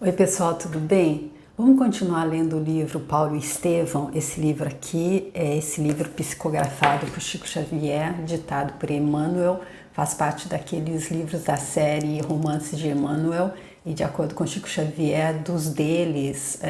Oi pessoal, tudo bem? Vamos continuar lendo o livro Paulo e Estevão. Esse livro aqui é esse livro psicografado por Chico Xavier, ditado por Emmanuel, faz parte daqueles livros da série Romances de Emmanuel, e de acordo com Chico Xavier, dos deles,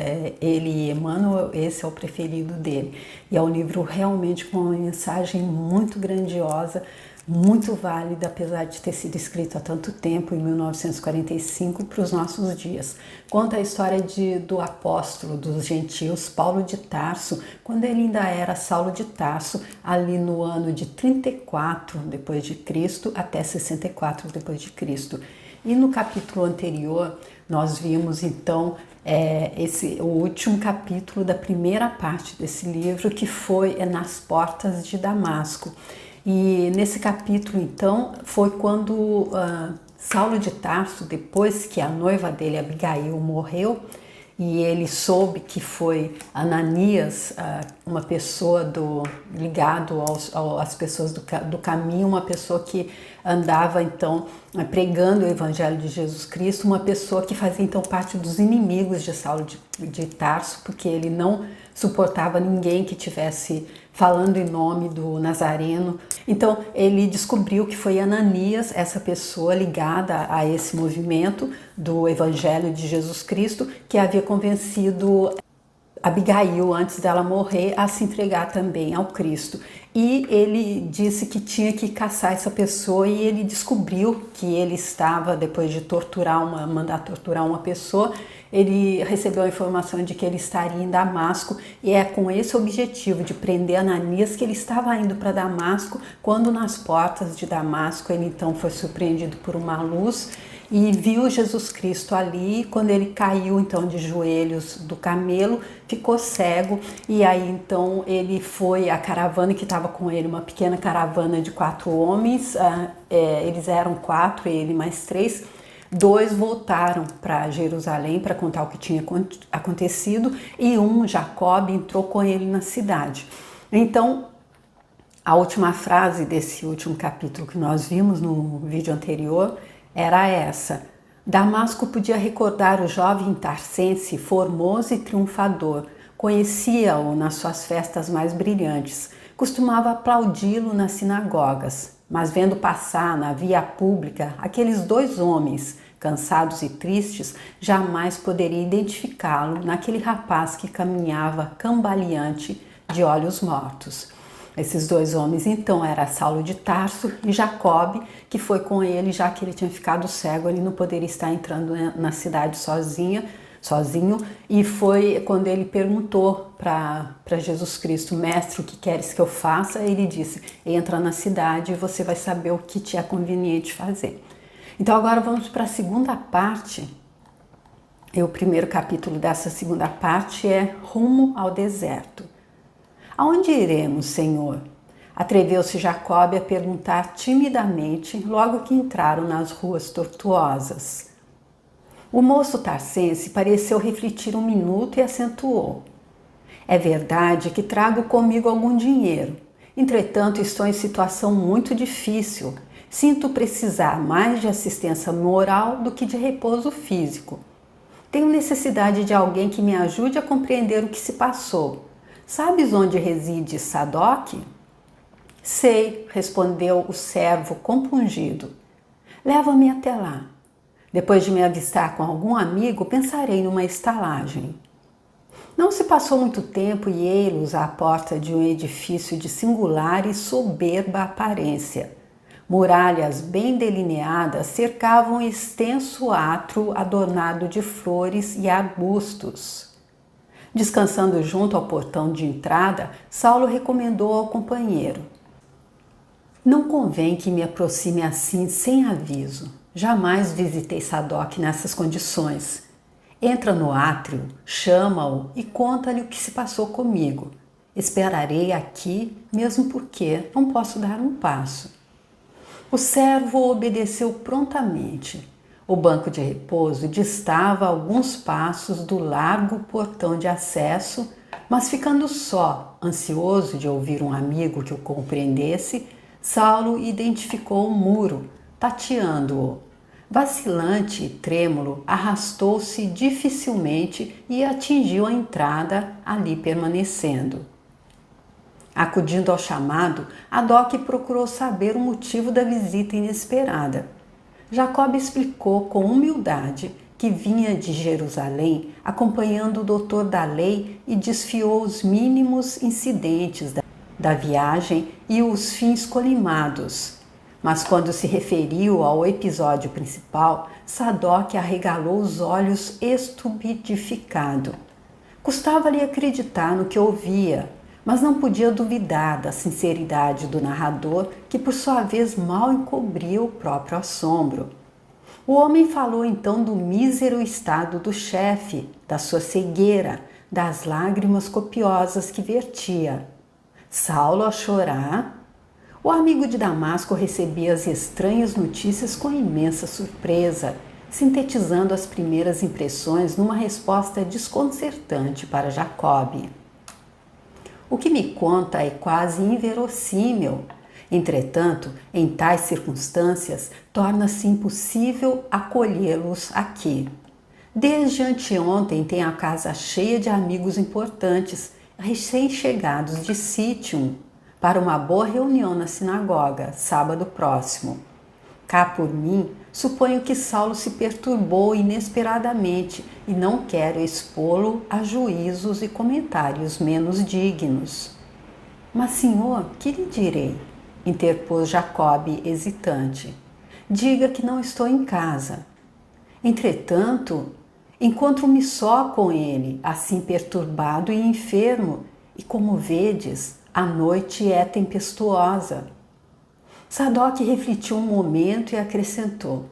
ele e Emmanuel, esse é o preferido dele. E é um livro realmente com uma mensagem muito grandiosa, muito válida, apesar de ter sido escrito há tanto tempo, em 1945, para os nossos dias. Conta a história do apóstolo dos gentios, Paulo de Tarso, quando ele ainda era Saulo de Tarso, ali no ano de 34 depois de Cristo até 64 depois de Cristo. E no capítulo anterior, nós vimos então o último capítulo da primeira parte desse livro, que foi Nas Portas de Damasco. E nesse capítulo, então, foi quando Saulo de Tarso, depois que a noiva dele, Abigail, morreu, e ele soube que foi Ananias, uma pessoa ligado às pessoas do caminho, uma pessoa que andava então pregando o Evangelho de Jesus Cristo, uma pessoa que fazia então parte dos inimigos de Saulo de Tarso, porque ele não suportava ninguém que tivesse falando em nome do Nazareno. Então ele descobriu que foi Ananias, essa pessoa ligada a esse movimento do Evangelho de Jesus Cristo, que havia convencido Abigail, antes dela morrer, a se entregar também ao Cristo. E ele disse que tinha que caçar essa pessoa, e ele descobriu que ele estava, depois de mandar torturar uma pessoa, ele recebeu a informação de que ele estaria em Damasco, e é com esse objetivo de prender Ananias que ele estava indo para Damasco, quando nas portas de Damasco ele então foi surpreendido por uma luz e viu Jesus Cristo ali. Quando ele caiu então de joelhos do camelo, ficou cego, e aí então ele foi, a caravana que estava com ele, uma pequena caravana de 4 homens, eles eram 4, ele mais 3, 2 voltaram para Jerusalém para contar o que tinha acontecido, e Jacob, entrou com ele na cidade. Então, a última frase desse último capítulo que nós vimos no vídeo anterior era essa: Damasco podia recordar o jovem tarsense formoso e triunfador, conhecia-o nas suas festas mais brilhantes, costumava aplaudi-lo nas sinagogas, mas vendo passar na via pública aqueles 2 homens, cansados e tristes, jamais poderia identificá-lo naquele rapaz que caminhava cambaleante de olhos mortos. Esses 2 homens então eram Saulo de Tarso e Jacob, que foi com ele, já que ele tinha ficado cego, ele não poderia estar entrando na cidade sozinho, e foi quando ele perguntou para Jesus Cristo: Mestre, o que queres que eu faça? Ele disse: entra na cidade e você vai saber o que te é conveniente fazer. Então agora vamos para a segunda parte. E o primeiro capítulo dessa segunda parte é Rumo ao Deserto. Aonde iremos, Senhor? Atreveu-se Jacob a perguntar timidamente, logo que entraram nas ruas tortuosas. O moço tarsense pareceu refletir um minuto e acentuou: É verdade que trago comigo algum dinheiro. Entretanto, estou em situação muito difícil. Sinto precisar mais de assistência moral do que de repouso físico. Tenho necessidade de alguém que me ajude a compreender o que se passou. Sabes onde reside Sadoc? Sei, respondeu o servo compungido. Leva-me até lá. Depois de me avistar com algum amigo, pensarei numa estalagem. Não se passou muito tempo e ei-los à porta de um edifício de singular e soberba aparência. Muralhas bem delineadas cercavam um extenso átrio adornado de flores e arbustos. Descansando junto ao portão de entrada, Saulo recomendou ao companheiro: Não convém que me aproxime assim sem aviso. Jamais visitei Sadoc nessas condições. Entra no átrio, chama-o e conta-lhe o que se passou comigo. Esperarei aqui, mesmo porque não posso dar um passo. O servo obedeceu prontamente. O banco de repouso distava alguns passos do largo portão de acesso, mas ficando só, ansioso de ouvir um amigo que o compreendesse, Saulo identificou o muro, tateando-o. Vacilante e trêmulo, arrastou-se dificilmente e atingiu a entrada, ali permanecendo. Acudindo ao chamado, Adoc procurou saber o motivo da visita inesperada. Jacob explicou com humildade que vinha de Jerusalém acompanhando o doutor da lei e desfiou os mínimos incidentes da viagem e os fins colimados. Mas quando se referiu ao episódio principal, Sadoc arregalou os olhos estupidificado. Custava-lhe acreditar no que ouvia, mas não podia duvidar da sinceridade do narrador, que por sua vez mal encobria o próprio assombro. O homem falou então do mísero estado do chefe, da sua cegueira, das lágrimas copiosas que vertia. Saulo a chorar. O amigo de Damasco recebia as estranhas notícias com imensa surpresa, sintetizando as primeiras impressões numa resposta desconcertante para Jacob. O que me conta é quase inverossímil. Entretanto, em tais circunstâncias, torna-se impossível acolhê-los aqui. Desde anteontem tem a casa cheia de amigos importantes, recém-chegados de Sítium, para uma boa reunião na sinagoga, sábado próximo. Cá por mim, suponho que Saulo se perturbou inesperadamente e não quero expô-lo a juízos e comentários menos dignos. Mas, senhor, que lhe direi? Interpôs Jacob hesitante. Diga que não estou em casa. Entretanto, encontro-me só com ele, assim perturbado e enfermo, e como vedes, a noite é tempestuosa. Sadoc refletiu um momento e acrescentou: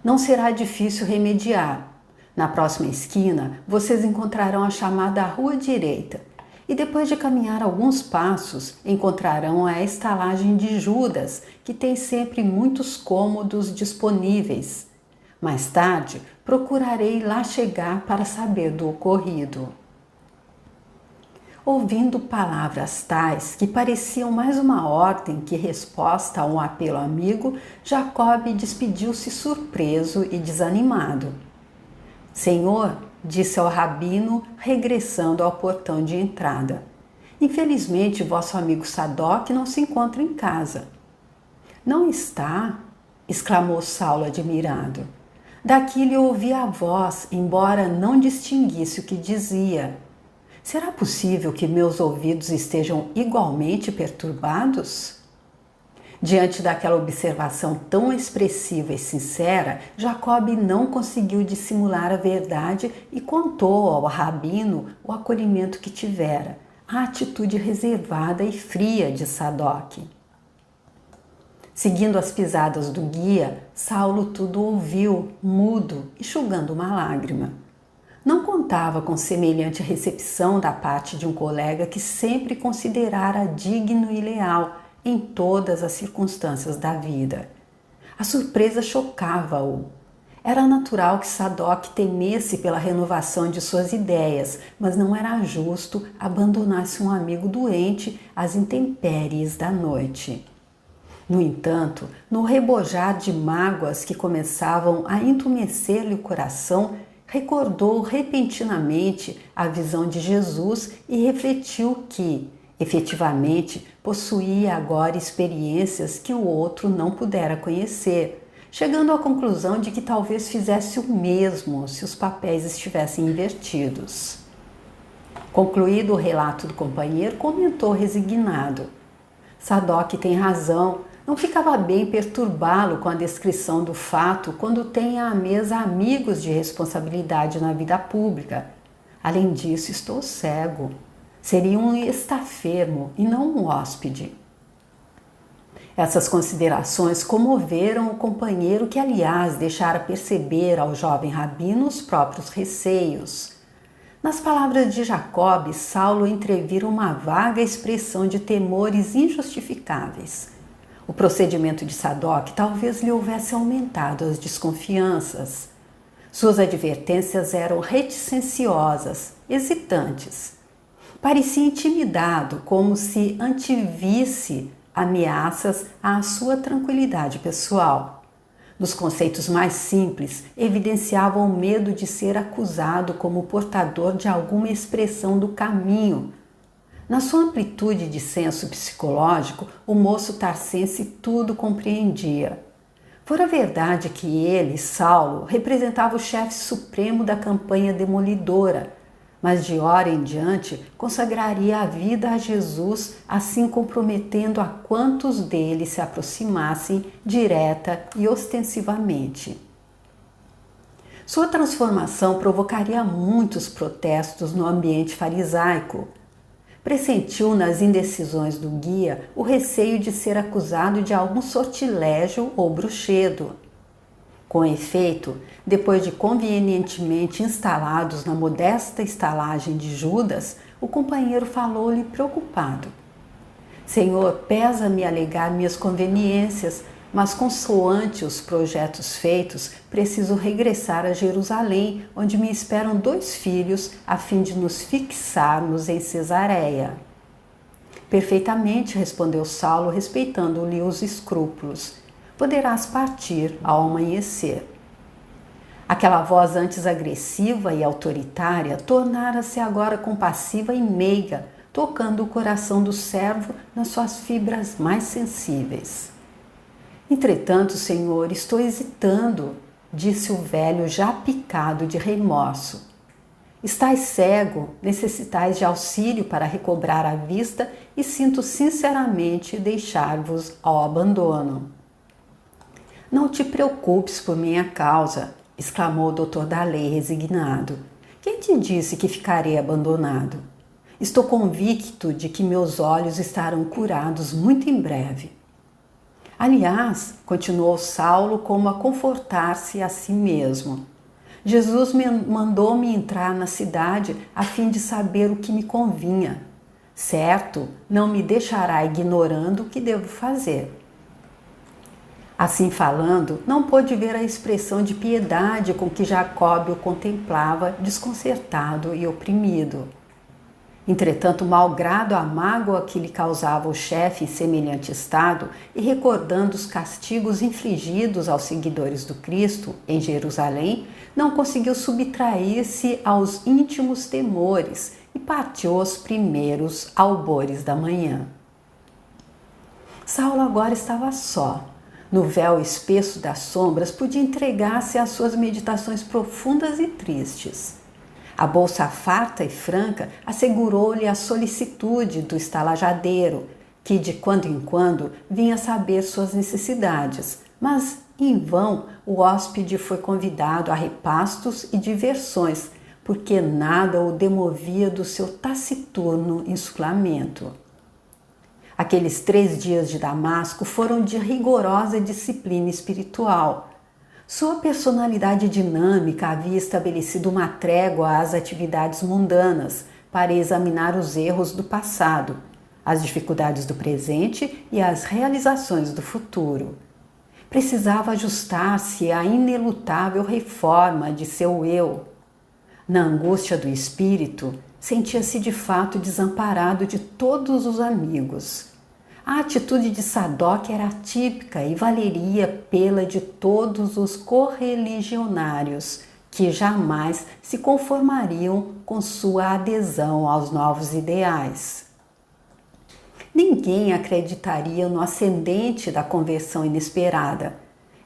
não será difícil remediar. Na próxima esquina, vocês encontrarão a chamada Rua Direita e depois de caminhar alguns passos, encontrarão a estalagem de Judas, que tem sempre muitos cômodos disponíveis. Mais tarde, procurarei lá chegar para saber do ocorrido. Ouvindo palavras tais, que pareciam mais uma ordem que resposta a um apelo amigo, Jacob despediu-se surpreso e desanimado. Senhor, disse ao rabino, regressando ao portão de entrada, infelizmente vosso amigo Sadoc não se encontra em casa. Não está? Exclamou Saulo admirado. Daqui lhe ouvi a voz, embora não distinguisse o que dizia. Será possível que meus ouvidos estejam igualmente perturbados? Diante daquela observação tão expressiva e sincera, Jacob não conseguiu dissimular a verdade e contou ao rabino o acolhimento que tivera, a atitude reservada e fria de Sadoc. Seguindo as pisadas do guia, Saulo tudo ouviu, mudo, enxugando uma lágrima. Não contava com semelhante recepção da parte de um colega que sempre considerara digno e leal em todas as circunstâncias da vida. A surpresa chocava-o. Era natural que Sadoc temesse pela renovação de suas ideias, mas não era justo abandonar-se um amigo doente às intempéries da noite. No entanto, no rebojar de mágoas que começavam a entumecer-lhe o coração, recordou repentinamente a visão de Jesus e refletiu que, efetivamente, possuía agora experiências que o outro não pudera conhecer, chegando à conclusão de que talvez fizesse o mesmo se os papéis estivessem invertidos. Concluído o relato do companheiro, comentou resignado: Sadoc tem razão. Não ficava bem perturbá-lo com a descrição do fato quando tem à mesa amigos de responsabilidade na vida pública. Além disso, estou cego. Seria um estafermo e não um hóspede. Essas considerações comoveram o companheiro que, aliás, deixara perceber ao jovem rabino os próprios receios. Nas palavras de Jacob, Saulo entrevira uma vaga expressão de temores injustificáveis. O procedimento de Sadoc talvez lhe houvesse aumentado as desconfianças. Suas advertências eram reticenciosas, hesitantes. Parecia intimidado, como se antevisse ameaças à sua tranquilidade pessoal. nos conceitos mais simples, evidenciavam o medo de ser acusado como portador de alguma expressão do caminho. Na sua amplitude de senso psicológico, o moço tarcense tudo compreendia. Fora verdade que ele, Saulo, representava o chefe supremo da campanha demolidora, mas de hora em diante consagraria a vida a Jesus, assim comprometendo a quantos dele se aproximassem direta e ostensivamente. Sua transformação provocaria muitos protestos no ambiente farisaico. Pressentiu nas indecisões do guia o receio de ser acusado de algum sortilégio ou bruxedo. Com efeito, depois de convenientemente instalados na modesta estalagem de Judas, o companheiro falou-lhe preocupado: Senhor, pesa-me alegar minhas conveniências, mas consoante os projetos feitos, preciso regressar a Jerusalém, onde me esperam 2 filhos, a fim de nos fixarmos em Cesareia. Perfeitamente, respondeu Saulo, respeitando-lhe os escrúpulos. Poderás partir ao amanhecer. Aquela voz antes agressiva e autoritária tornara-se agora compassiva e meiga, tocando o coração do servo nas suas fibras mais sensíveis. Entretanto, Senhor, estou hesitando, disse o velho já picado de remorso. Estais cego, necessitais de auxílio para recobrar a vista e sinto sinceramente deixar-vos ao abandono. Não te preocupes por minha causa, exclamou o doutor da lei resignado. Quem te disse que ficarei abandonado? Estou convicto de que meus olhos estarão curados muito em breve. Aliás, continuou Saulo como a confortar-se a si mesmo, Jesus mandou-me entrar na cidade a fim de saber o que me convinha. Certo, não me deixará ignorando o que devo fazer. Assim falando, não pôde ver a expressão de piedade com que Jacobe o contemplava, desconcertado e oprimido. Entretanto, malgrado a mágoa que lhe causava o chefe em semelhante estado e recordando os castigos infligidos aos seguidores do Cristo em Jerusalém, não conseguiu subtrair-se aos íntimos temores e partiu aos primeiros albores da manhã. Saulo agora estava só. No véu espesso das sombras, podia entregar-se às suas meditações profundas e tristes. A bolsa farta e franca assegurou-lhe a solicitude do estalajadeiro, que de quando em quando vinha saber suas necessidades, mas em vão o hóspede foi convidado a repastos e diversões, porque nada o demovia do seu taciturno insulamento. Aqueles 3 dias de Damasco foram de rigorosa disciplina espiritual. Sua personalidade dinâmica havia estabelecido uma trégua às atividades mundanas para examinar os erros do passado, as dificuldades do presente e as realizações do futuro. Precisava ajustar-se à inelutável reforma de seu eu. Na angústia do espírito, sentia-se de fato desamparado de todos os amigos. A atitude de Sadoc era atípica e valeria pela de todos os correligionários, que jamais se conformariam com sua adesão aos novos ideais. Ninguém acreditaria no ascendente da conversão inesperada.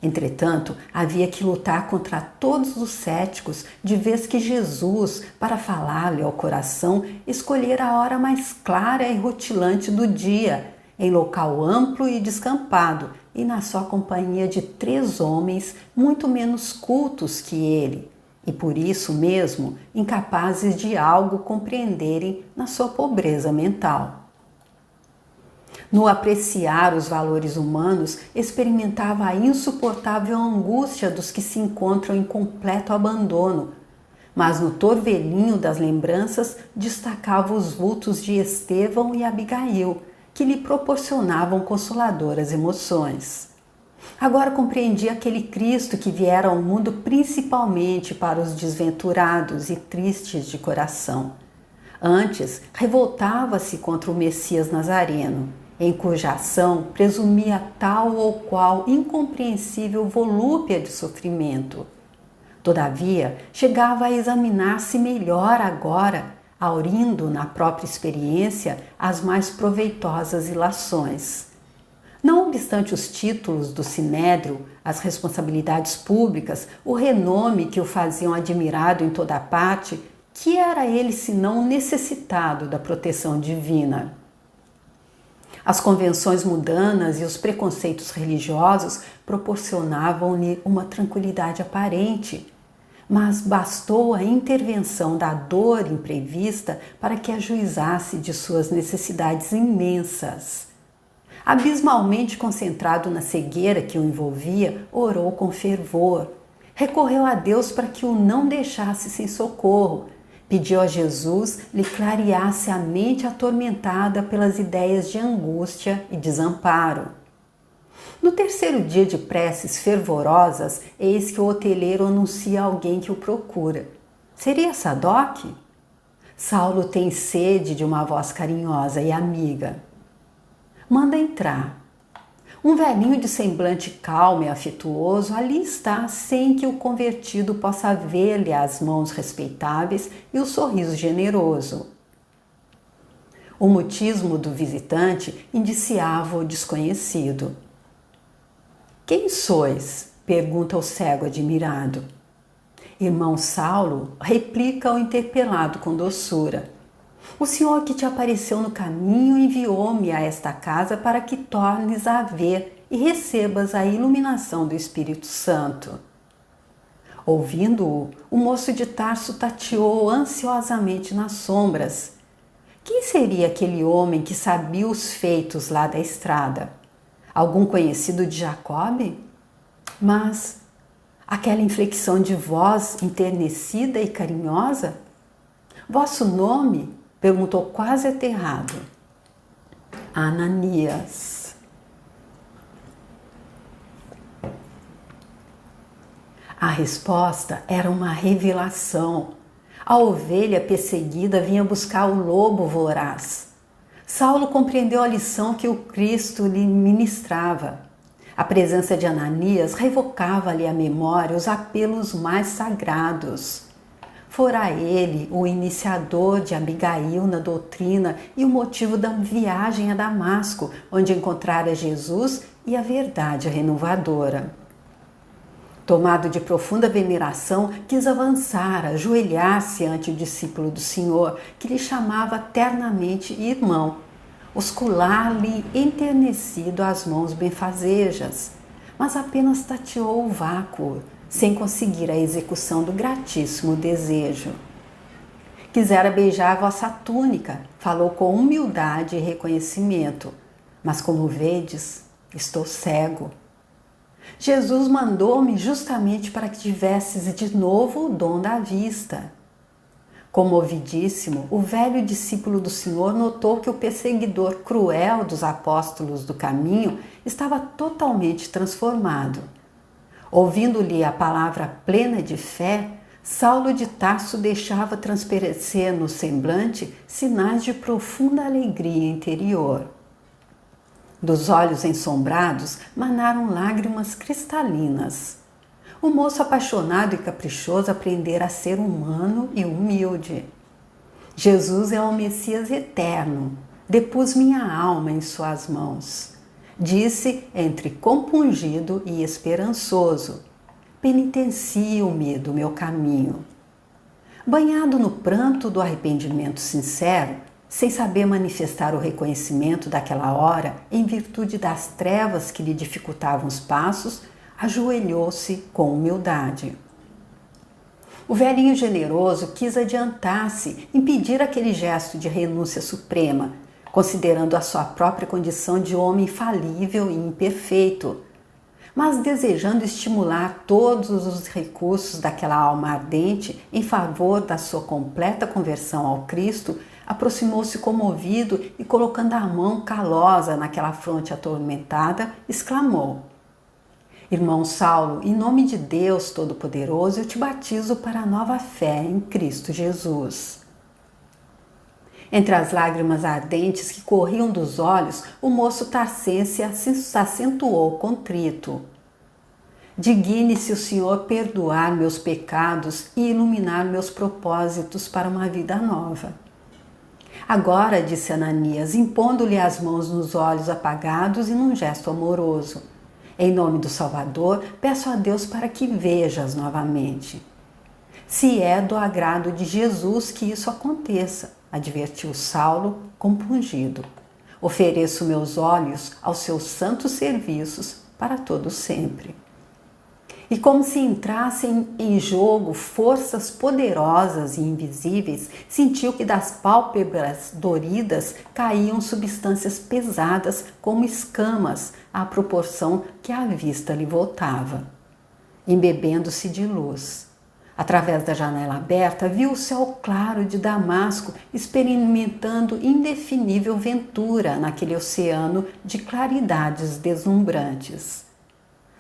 Entretanto, havia que lutar contra todos os céticos, de vez que Jesus, para falar-lhe ao coração, escolhera a hora mais clara e rutilante do dia, em local amplo e descampado, e na só companhia de 3 homens muito menos cultos que ele, e por isso mesmo incapazes de algo compreenderem na sua pobreza mental. No apreciar os valores humanos, experimentava a insuportável angústia dos que se encontram em completo abandono, mas no torvelinho das lembranças destacava os vultos de Estevão e Abigail, que lhe proporcionavam consoladoras emoções. Agora compreendia aquele Cristo que viera ao mundo principalmente para os desventurados e tristes de coração. Antes, revoltava-se contra o Messias Nazareno. em cuja ação presumia tal ou qual incompreensível volúpia de sofrimento. Todavia, chegava a examinar-se melhor agora, aurindo na própria experiência as mais proveitosas ilações. Não obstante os títulos do sinédrio, as responsabilidades públicas, o renome que o faziam admirado em toda parte, que era ele senão necessitado da proteção divina? As convenções mundanas e os preconceitos religiosos proporcionavam-lhe uma tranquilidade aparente, mas bastou a intervenção da dor imprevista para que ajuizasse de suas necessidades imensas. Abismalmente concentrado na cegueira que o envolvia, orou com fervor. Recorreu a Deus para que o não deixasse sem socorro. Pediu a Jesus lhe clareasse a mente atormentada pelas ideias de angústia e desamparo. No terceiro dia de preces fervorosas, eis que o hoteleiro anuncia a alguém que o procura. Seria Sadoc? Saulo tem sede de uma voz carinhosa e amiga. Manda entrar. Um velhinho de semblante calmo e afetuoso ali está, sem que o convertido possa ver-lhe as mãos respeitáveis e o sorriso generoso. O mutismo do visitante indiciava o desconhecido. Quem sois? Pergunta o cego admirado. Irmão Saulo, replica o interpelado com doçura. O Senhor que te apareceu no caminho enviou-me a esta casa para que tornes a ver e recebas a iluminação do Espírito Santo. Ouvindo-o, o moço de Tarso tateou ansiosamente nas sombras. Quem seria aquele homem que sabia os feitos lá da estrada? Algum conhecido de Jacobe? Mas aquela inflexão de voz enternecida e carinhosa? Vosso nome? Perguntou quase aterrado. Ananias. A resposta era uma revelação. A ovelha perseguida vinha buscar o lobo voraz. Saulo compreendeu a lição que o Cristo lhe ministrava. A presença de Ananias revocava-lhe à memória os apelos mais sagrados. Fora ele o iniciador de Abigail na doutrina e o motivo da viagem a Damasco, onde encontrara Jesus e a verdade renovadora. Tomado de profunda veneração, quis avançar, ajoelhar-se ante o discípulo do Senhor, que lhe chamava ternamente irmão, oscular-lhe enternecido as mãos benfazejas, mas apenas tateou o vácuo, sem conseguir a execução do gratíssimo desejo. Quisera beijar a vossa túnica, falou com humildade e reconhecimento, mas como vedes, estou cego. Jesus mandou-me justamente para que tivesses de novo o dom da vista. Comovidíssimo, o velho discípulo do Senhor notou que o perseguidor cruel dos apóstolos do caminho estava totalmente transformado. Ouvindo-lhe a palavra plena de fé, Saulo de Tarso deixava transparecer no semblante sinais de profunda alegria interior. Dos olhos ensombrados manaram lágrimas cristalinas. O moço apaixonado e caprichoso aprendera a ser humano e humilde. Jesus é o Messias eterno. Depus minha alma em suas mãos. Disse entre compungido e esperançoso: penitencio-me do meu caminho. Banhado no pranto do arrependimento sincero, sem saber manifestar o reconhecimento daquela hora, em virtude das trevas que lhe dificultavam os passos, ajoelhou-se com humildade. O velhinho generoso quis adiantar-se, impedir aquele gesto de renúncia suprema, considerando a sua própria condição de homem falível e imperfeito, mas desejando estimular todos os recursos daquela alma ardente em favor da sua completa conversão ao Cristo, aproximou-se comovido e, colocando a mão calosa naquela fronte atormentada, exclamou: Irmão Saulo, em nome de Deus Todo-Poderoso, eu te batizo para a nova fé em Cristo Jesus. Entre as lágrimas ardentes que corriam dos olhos, o moço tarcense se acentuou contrito. Digne-se o Senhor perdoar meus pecados e iluminar meus propósitos para uma vida nova. Agora, disse Ananias, impondo-lhe as mãos nos olhos apagados e num gesto amoroso. Em nome do Salvador, peço a Deus para que vejas novamente. Se é do agrado de Jesus que isso aconteça, advertiu Saulo, compungido. Ofereço meus olhos aos seus santos serviços para todo sempre. E como se entrassem em jogo forças poderosas e invisíveis, sentiu que das pálpebras doridas caíam substâncias pesadas como escamas, à proporção que a vista lhe voltava. Embebendo-se de luz. Através da janela aberta, viu o céu claro de Damasco experimentando indefinível ventura naquele oceano de claridades deslumbrantes.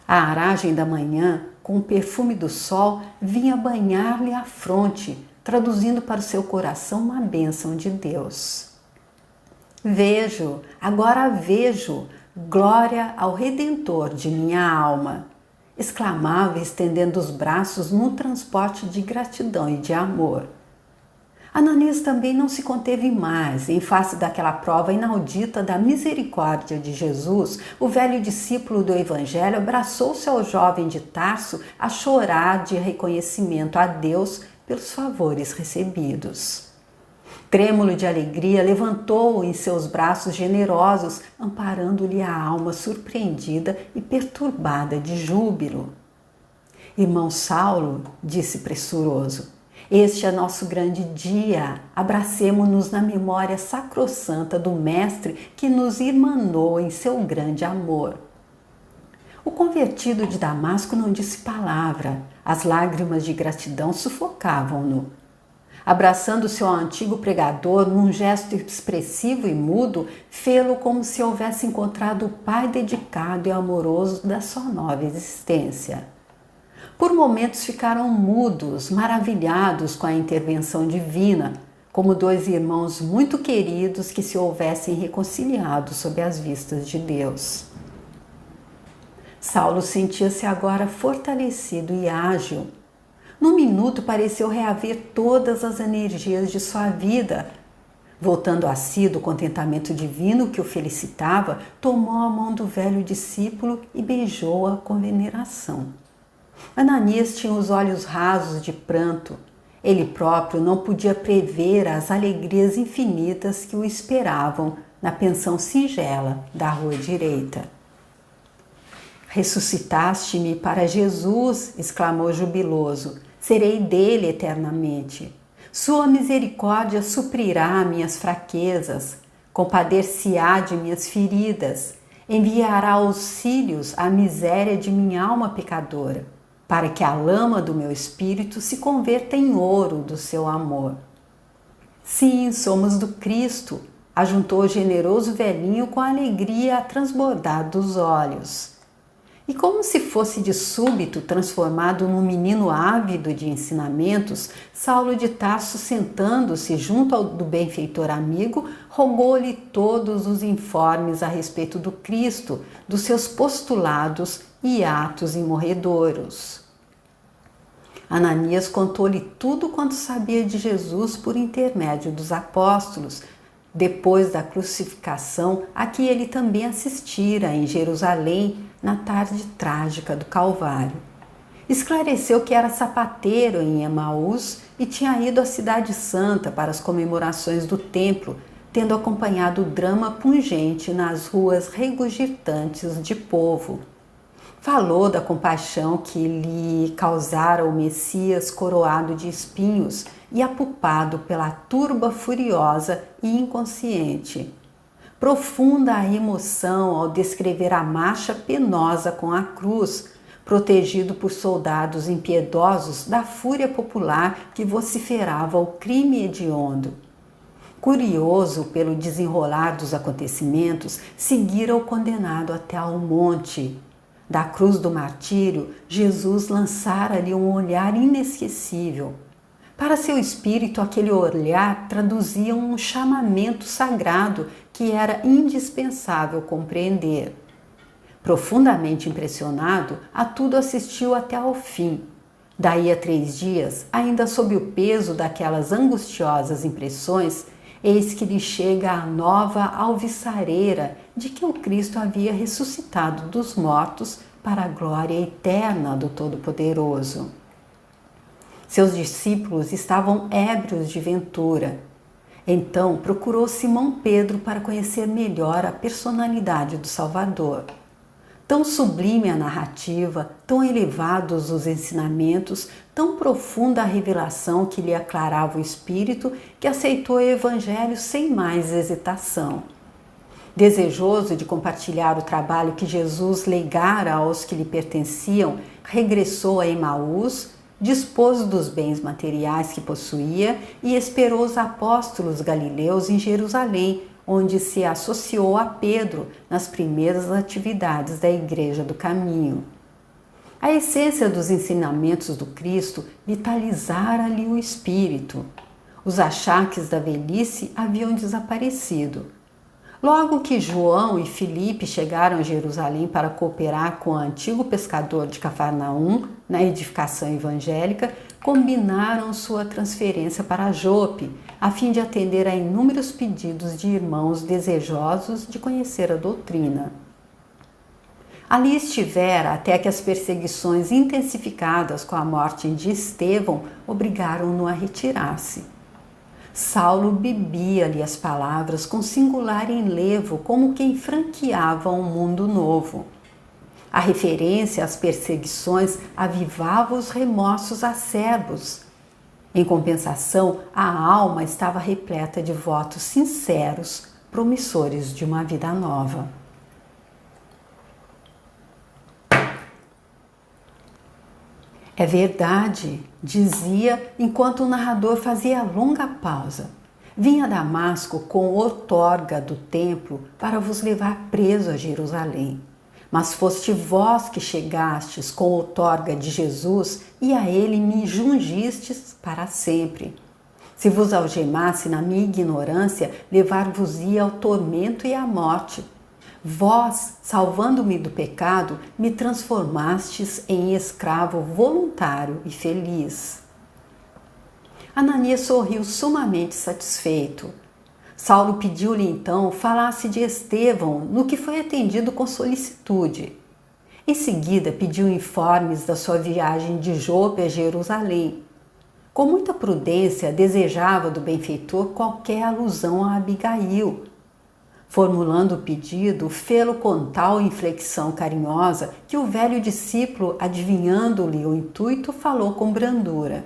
A aragem da manhã, com o perfume do sol, vinha banhar-lhe a fronte, traduzindo para o seu coração uma bênção de Deus. Vejo, agora vejo, glória ao Redentor de minha alma! Exclamava, estendendo os braços num transporte de gratidão e de amor. Ananias também não se conteve mais, em face daquela prova inaudita da misericórdia de Jesus. O velho discípulo do Evangelho abraçou-se ao jovem de Tarso a chorar de reconhecimento a Deus pelos favores recebidos. Trêmulo de alegria, levantou-o em seus braços generosos, amparando-lhe a alma surpreendida e perturbada de júbilo. Irmão Saulo, disse pressuroso, este é nosso grande dia. Abracemo-nos na memória sacrossanta do Mestre que nos irmanou em seu grande amor. O convertido de Damasco não disse palavra. As lágrimas de gratidão sufocavam-no. Abraçando-se ao antigo pregador, num gesto expressivo e mudo, fê-lo como se houvesse encontrado o pai dedicado e amoroso da sua nova existência. Por momentos ficaram mudos, maravilhados com a intervenção divina, como dois irmãos muito queridos que se houvessem reconciliado sob as vistas de Deus. Saulo sentia-se agora fortalecido e ágil. Num minuto pareceu reaver todas as energias de sua vida. Voltando a si do contentamento divino que o felicitava, tomou a mão do velho discípulo e beijou-a com veneração. Ananias tinha os olhos rasos de pranto. Ele próprio não podia prever as alegrias infinitas que o esperavam na pensão singela da rua direita. Ressuscitaste-me para Jesus, exclamou jubiloso. Serei dele eternamente. Sua misericórdia suprirá minhas fraquezas, compadecer-se-á de minhas feridas, enviará auxílios à miséria de minha alma pecadora, para que a lama do meu espírito se converta em ouro do seu amor. Sim, somos do Cristo, ajuntou o generoso velhinho com alegria a transbordar dos olhos. E como se fosse de súbito transformado num menino ávido de ensinamentos, Saulo de Tarso, sentando-se junto ao do benfeitor amigo, rogou-lhe todos os informes a respeito do Cristo, dos seus postulados e atos imorredouros. Ananias contou-lhe tudo quanto sabia de Jesus por intermédio dos apóstolos, depois da crucificação a que ele também assistira em Jerusalém na tarde trágica do Calvário. Esclareceu que era sapateiro em Emaús e tinha ido à Cidade Santa para as comemorações do templo, tendo acompanhado o drama pungente nas ruas regurgitantes de povo. Falou da compaixão que lhe causara o Messias coroado de espinhos e apupado pela turba furiosa e inconsciente. Profunda a emoção ao descrever a marcha penosa com a cruz, protegido por soldados impiedosos da fúria popular que vociferava o crime hediondo. Curioso pelo desenrolar dos acontecimentos, seguira o condenado até ao monte. Da cruz do martírio, Jesus lançara-lhe um olhar inesquecível. Para seu espírito, aquele olhar traduzia um chamamento sagrado que era indispensável compreender. Profundamente impressionado, a tudo assistiu até ao fim. Daí a 3 dias, ainda sob o peso daquelas angustiosas impressões, eis que lhe chega a nova alvissareira de que o Cristo havia ressuscitado dos mortos para a glória eterna do Todo-Poderoso. Seus discípulos estavam ébrios de ventura. Então procurou Simão Pedro para conhecer melhor a personalidade do Salvador. Tão sublime a narrativa, tão elevados os ensinamentos, tão profunda a revelação que lhe aclarava o espírito, que aceitou o Evangelho sem mais hesitação. Desejoso de compartilhar o trabalho que Jesus legara aos que lhe pertenciam, regressou a Emaús, dispôs dos bens materiais que possuía e esperou os apóstolos galileus em Jerusalém, onde se associou a Pedro nas primeiras atividades da Igreja do Caminho. A essência dos ensinamentos do Cristo vitalizara-lhe o espírito. Os achaques da velhice haviam desaparecido. Logo que João e Filipe chegaram a Jerusalém para cooperar com o antigo pescador de Cafarnaum na edificação evangélica, combinaram sua transferência para Jope, a fim de atender a inúmeros pedidos de irmãos desejosos de conhecer a doutrina. Ali estivera até que as perseguições intensificadas com a morte de Estevão obrigaram-no a retirar-se. Saulo bebia-lhe as palavras com singular enlevo, como quem franqueava um mundo novo. A referência às perseguições avivava os remorsos acerbos. Em compensação, a alma estava repleta de votos sinceros, promissores de uma vida nova. É verdade, dizia enquanto o narrador fazia longa pausa. Vim a Damasco com outorga do templo para vos levar preso a Jerusalém. Mas foste vós que chegastes com outorga de Jesus e a ele me jungistes para sempre. Se vos algemasse na minha ignorância, levar-vos-ia ao tormento e à morte. Vós, salvando-me do pecado, me transformastes em escravo voluntário e feliz. Ananias sorriu sumamente satisfeito. Saulo pediu-lhe então falasse de Estevão, no que foi atendido com solicitude. Em seguida pediu informes da sua viagem de Jope a Jerusalém. Com muita prudência desejava do benfeitor qualquer alusão a Abigail. Formulando o pedido, fê-lo com tal inflexão carinhosa que o velho discípulo, adivinhando-lhe o intuito, falou com brandura.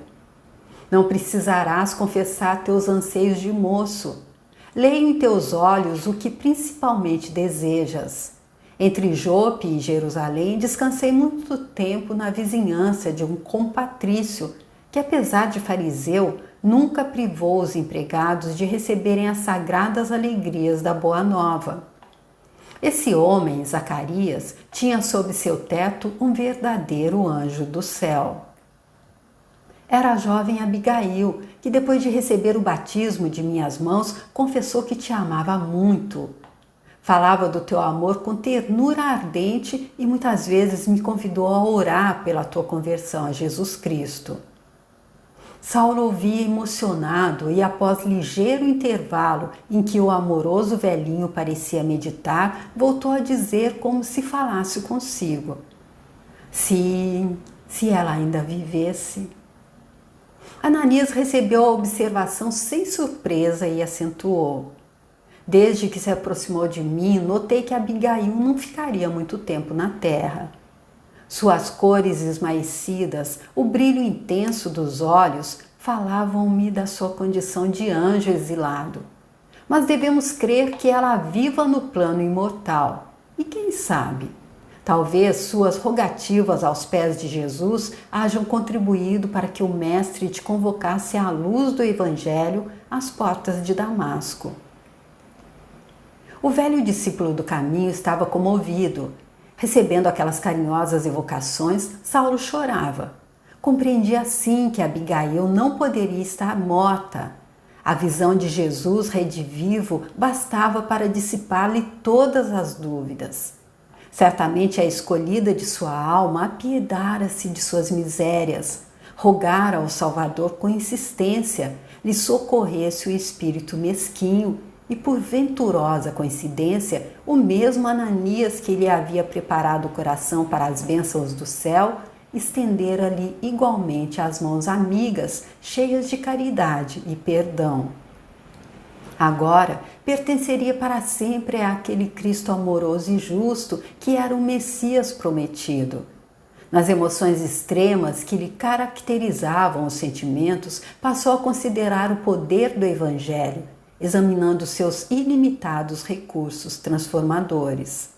Não precisarás confessar teus anseios de moço. Leio em teus olhos o que principalmente desejas. Entre Jope e Jerusalém, descansei muito tempo na vizinhança de um compatrício que, apesar de fariseu, nunca privou os empregados de receberem as sagradas alegrias da Boa Nova. Esse homem, Zacarias, tinha sob seu teto um verdadeiro anjo do céu. Era a jovem Abigail, que depois de receber o batismo de minhas mãos, confessou que te amava muito. Falava do teu amor com ternura ardente e muitas vezes me convidou a orar pela tua conversão a Jesus Cristo. Saulo ouvia emocionado e, após ligeiro intervalo em que o amoroso velhinho parecia meditar, voltou a dizer como se falasse consigo. Se ela ainda vivesse. Ananias recebeu a observação sem surpresa e acentuou. Desde que se aproximou de mim, notei que Abigail não ficaria muito tempo na terra. Suas cores esmaecidas, o brilho intenso dos olhos, falavam-me da sua condição de anjo exilado. Mas devemos crer que ela viva no plano imortal. E quem sabe? Talvez suas rogativas aos pés de Jesus hajam contribuído para que o Mestre te convocasse à luz do Evangelho às portas de Damasco. O velho discípulo do caminho estava comovido. Recebendo aquelas carinhosas evocações, Saulo chorava. Compreendi assim que Abigail não poderia estar morta. A visão de Jesus redivivo bastava para dissipar-lhe todas as dúvidas. Certamente a escolhida de sua alma apiedara-se de suas misérias, rogara ao Salvador com insistência lhe socorresse o espírito mesquinho e, por venturosa coincidência, o mesmo Ananias que lhe havia preparado o coração para as bênçãos do céu, estendera-lhe igualmente as mãos amigas, cheias de caridade e perdão. Agora pertenceria para sempre àquele Cristo amoroso e justo que era o Messias prometido. Nas emoções extremas que lhe caracterizavam os sentimentos, passou a considerar o poder do Evangelho, examinando seus ilimitados recursos transformadores.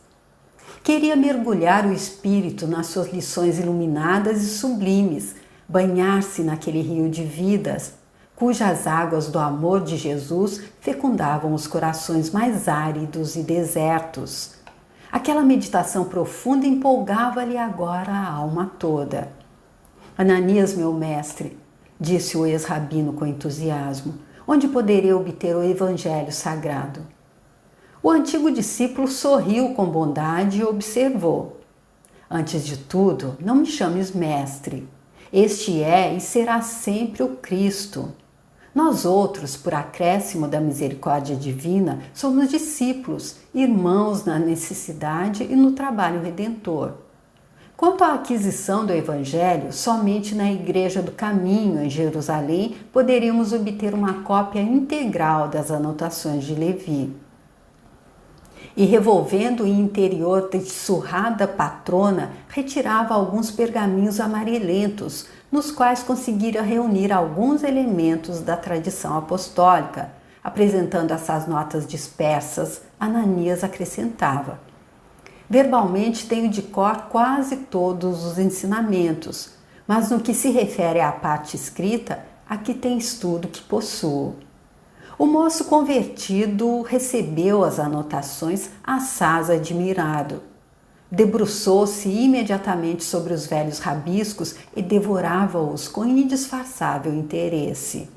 Queria mergulhar o espírito nas suas lições iluminadas e sublimes, banhar-se naquele rio de vidas, cujas águas do amor de Jesus fecundavam os corações mais áridos e desertos. Aquela meditação profunda empolgava-lhe agora a alma toda. Ananias, meu mestre, disse o ex-rabino com entusiasmo, onde poderei obter o Evangelho sagrado? O antigo discípulo sorriu com bondade e observou. Antes de tudo, não me chames mestre. Este é e será sempre o Cristo. Nós outros, por acréscimo da misericórdia divina, somos discípulos, irmãos na necessidade e no trabalho redentor. Quanto à aquisição do Evangelho, somente na Igreja do Caminho, em Jerusalém, poderíamos obter uma cópia integral das anotações de Levi. E revolvendo o interior de surrada patrona, retirava alguns pergaminhos amarelentos, nos quais conseguira reunir alguns elementos da tradição apostólica. Apresentando essas notas dispersas, Ananias acrescentava: verbalmente tenho de cor quase todos os ensinamentos, mas no que se refere à parte escrita, aqui tens tudo que possuo. O moço convertido recebeu as anotações assaz admirado. Debruçou-se imediatamente sobre os velhos rabiscos e devorava-os com indisfarçável interesse.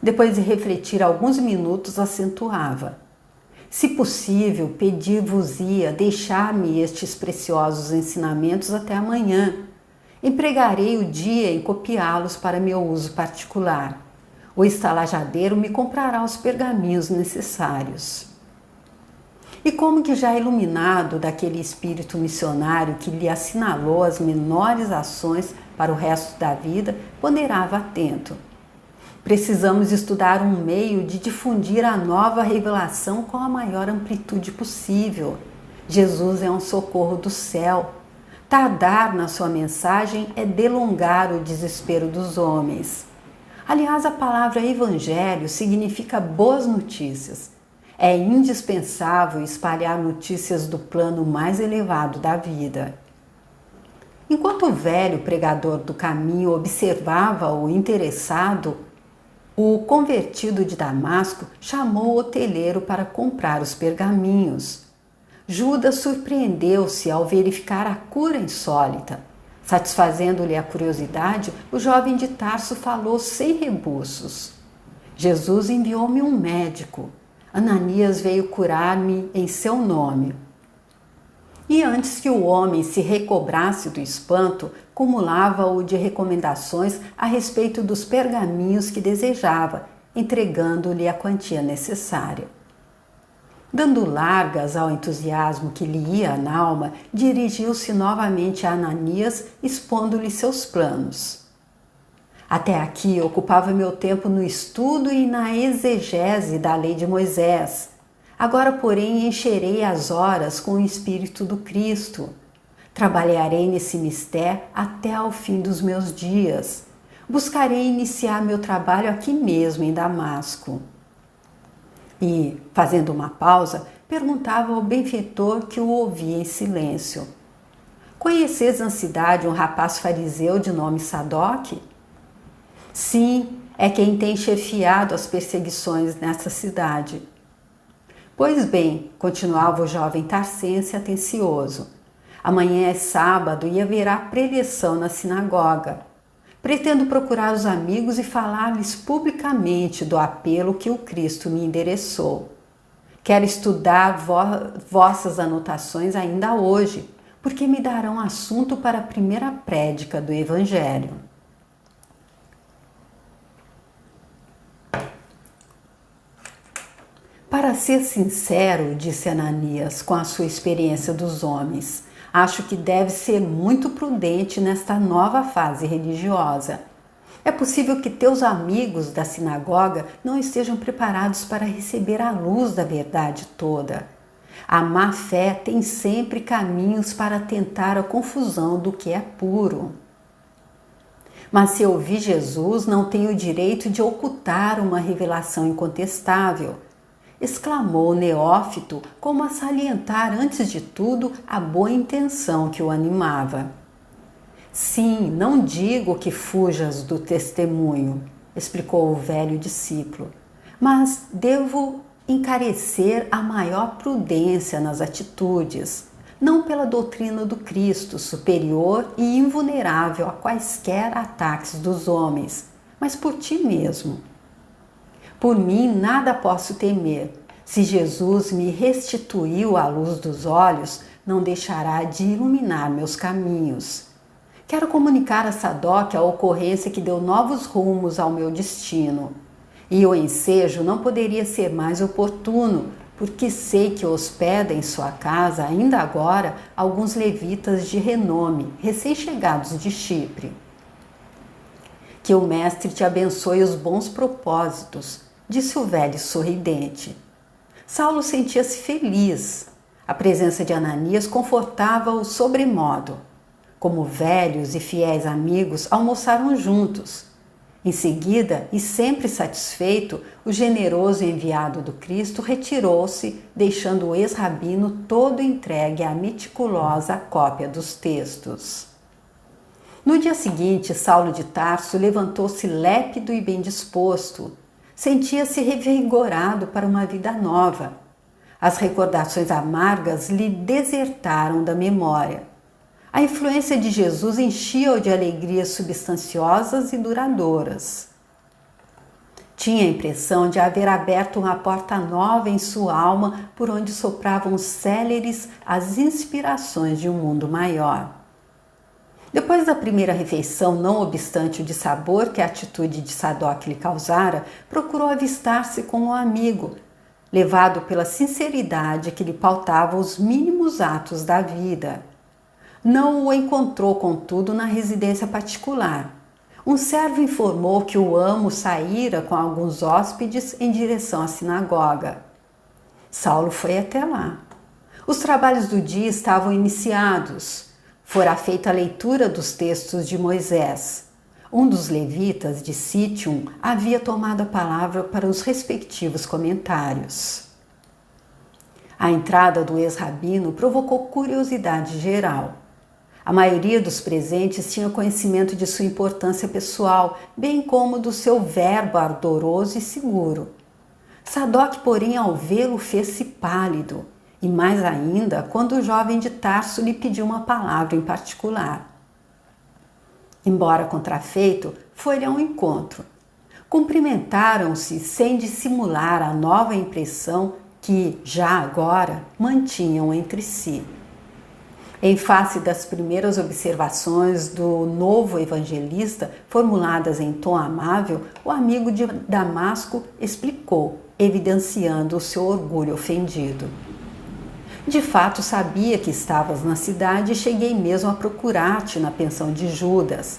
Depois de refletir alguns minutos, acentuava: se possível, pedir-vos-ia deixar-me estes preciosos ensinamentos até amanhã. Empregarei o dia em copiá-los para meu uso particular. O estalajadeiro me comprará os pergaminhos necessários. E como que já iluminado daquele espírito missionário que lhe assinalou as menores ações para o resto da vida, ponderava atento: precisamos estudar um meio de difundir a nova revelação com a maior amplitude possível. Jesus é um socorro do céu. Tardar na sua mensagem é delongar o desespero dos homens. Aliás, a palavra evangelho significa boas notícias. É indispensável espalhar notícias do plano mais elevado da vida. Enquanto o velho pregador do caminho observava-o interessado, o convertido de Damasco chamou o hoteleiro para comprar os pergaminhos. Judas surpreendeu-se ao verificar a cura insólita. Satisfazendo-lhe a curiosidade, o jovem de Tarso falou sem rebuços: Jesus enviou-me um médico. Ananias veio curar-me em seu nome. E antes que o homem se recobrasse do espanto, cumulava-o de recomendações a respeito dos pergaminhos que desejava, entregando-lhe a quantia necessária. Dando largas ao entusiasmo que lhe ia na alma, dirigiu-se novamente a Ananias, expondo-lhe seus planos. Até aqui ocupava meu tempo no estudo e na exegese da lei de Moisés. Agora, porém, encherei as horas com o Espírito do Cristo. Trabalharei nesse mistério até ao fim dos meus dias. Buscarei iniciar meu trabalho aqui mesmo em Damasco. E, fazendo uma pausa, perguntava ao benfeitor que o ouvia em silêncio: conheces na cidade um rapaz fariseu de nome Sadoc? Sim, é quem tem chefiado as perseguições nessa cidade. Pois bem, continuava o jovem tarcense atencioso, amanhã é sábado e haverá preleção na sinagoga. Pretendo procurar os amigos e falar-lhes publicamente do apelo que o Cristo me endereçou. Quero estudar vossas anotações ainda hoje, porque me darão assunto para a primeira prédica do Evangelho. Para ser sincero, disse Ananias, com a sua experiência dos homens, acho que deve ser muito prudente nesta nova fase religiosa. É possível que teus amigos da sinagoga não estejam preparados para receber a luz da verdade toda. A má fé tem sempre caminhos para tentar a confusão do que é puro. Mas se ouvir Jesus, não tenho o direito de ocultar uma revelação incontestável, exclamou o neófito, como a salientar antes de tudo a boa intenção que o animava. Sim, não digo que fujas do testemunho, explicou o velho discípulo, mas devo encarecer a maior prudência nas atitudes, não pela doutrina do Cristo, superior e invulnerável a quaisquer ataques dos homens, mas por ti mesmo. Por mim nada posso temer. Se Jesus me restituiu a luz dos olhos, não deixará de iluminar meus caminhos. Quero comunicar a Sadoc a ocorrência que deu novos rumos ao meu destino. E o ensejo não poderia ser mais oportuno, porque sei que hospeda em sua casa, ainda agora, alguns levitas de renome, recém-chegados de Chipre. Que o Mestre te abençoe os bons propósitos, disse o velho sorridente. Saulo sentia-se feliz. A presença de Ananias confortava-o sobremodo. Como velhos e fiéis amigos, almoçaram juntos. Em seguida, e sempre satisfeito, o generoso enviado do Cristo retirou-se, deixando o ex-rabino todo entregue à meticulosa cópia dos textos. No dia seguinte, Saulo de Tarso levantou-se lépido e bem disposto. Sentia-se revigorado para uma vida nova. As recordações amargas lhe desertaram da memória. A influência de Jesus enchia-o de alegrias substanciosas e duradouras. Tinha a impressão de haver aberto uma porta nova em sua alma por onde sopravam céleres as inspirações de um mundo maior. Depois da primeira refeição, não obstante o dissabor que a atitude de Sadoc lhe causara, procurou avistar-se com um amigo, levado pela sinceridade que lhe pautava os mínimos atos da vida. Não o encontrou, contudo, na residência particular. Um servo informou que o amo saíra com alguns hóspedes em direção à sinagoga. Saulo foi até lá. Os trabalhos do dia estavam iniciados. Fora feita a leitura dos textos de Moisés. Um dos levitas de Sítium havia tomado a palavra para os respectivos comentários. A entrada do ex-rabino provocou curiosidade geral. A maioria dos presentes tinha conhecimento de sua importância pessoal, bem como do seu verbo ardoroso e seguro. Sadoc, porém, ao vê-lo, fez-se pálido, e mais ainda quando o jovem de Tarso lhe pediu uma palavra em particular. Embora contrafeito, foi-lhe ao encontro. Cumprimentaram-se sem dissimular a nova impressão que, já agora, mantinham entre si. Em face das primeiras observações do novo evangelista, formuladas em tom amável, o amigo de Damasco explicou, evidenciando o seu orgulho ofendido. De fato, sabia que estavas na cidade e cheguei mesmo a procurar-te na pensão de Judas.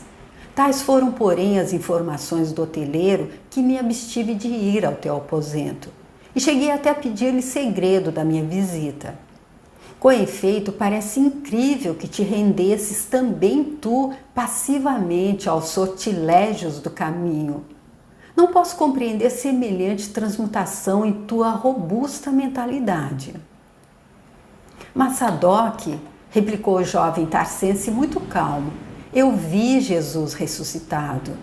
Tais foram, porém, as informações do hoteleiro que me abstive de ir ao teu aposento. E cheguei até a pedir-lhe segredo da minha visita. Com efeito, parece incrível que te rendesses também tu passivamente aos sortilégios do caminho. Não posso compreender semelhante transmutação em tua robusta mentalidade. Mas Sadoc, replicou o jovem tarsense muito calmo, eu vi Jesus ressuscitado.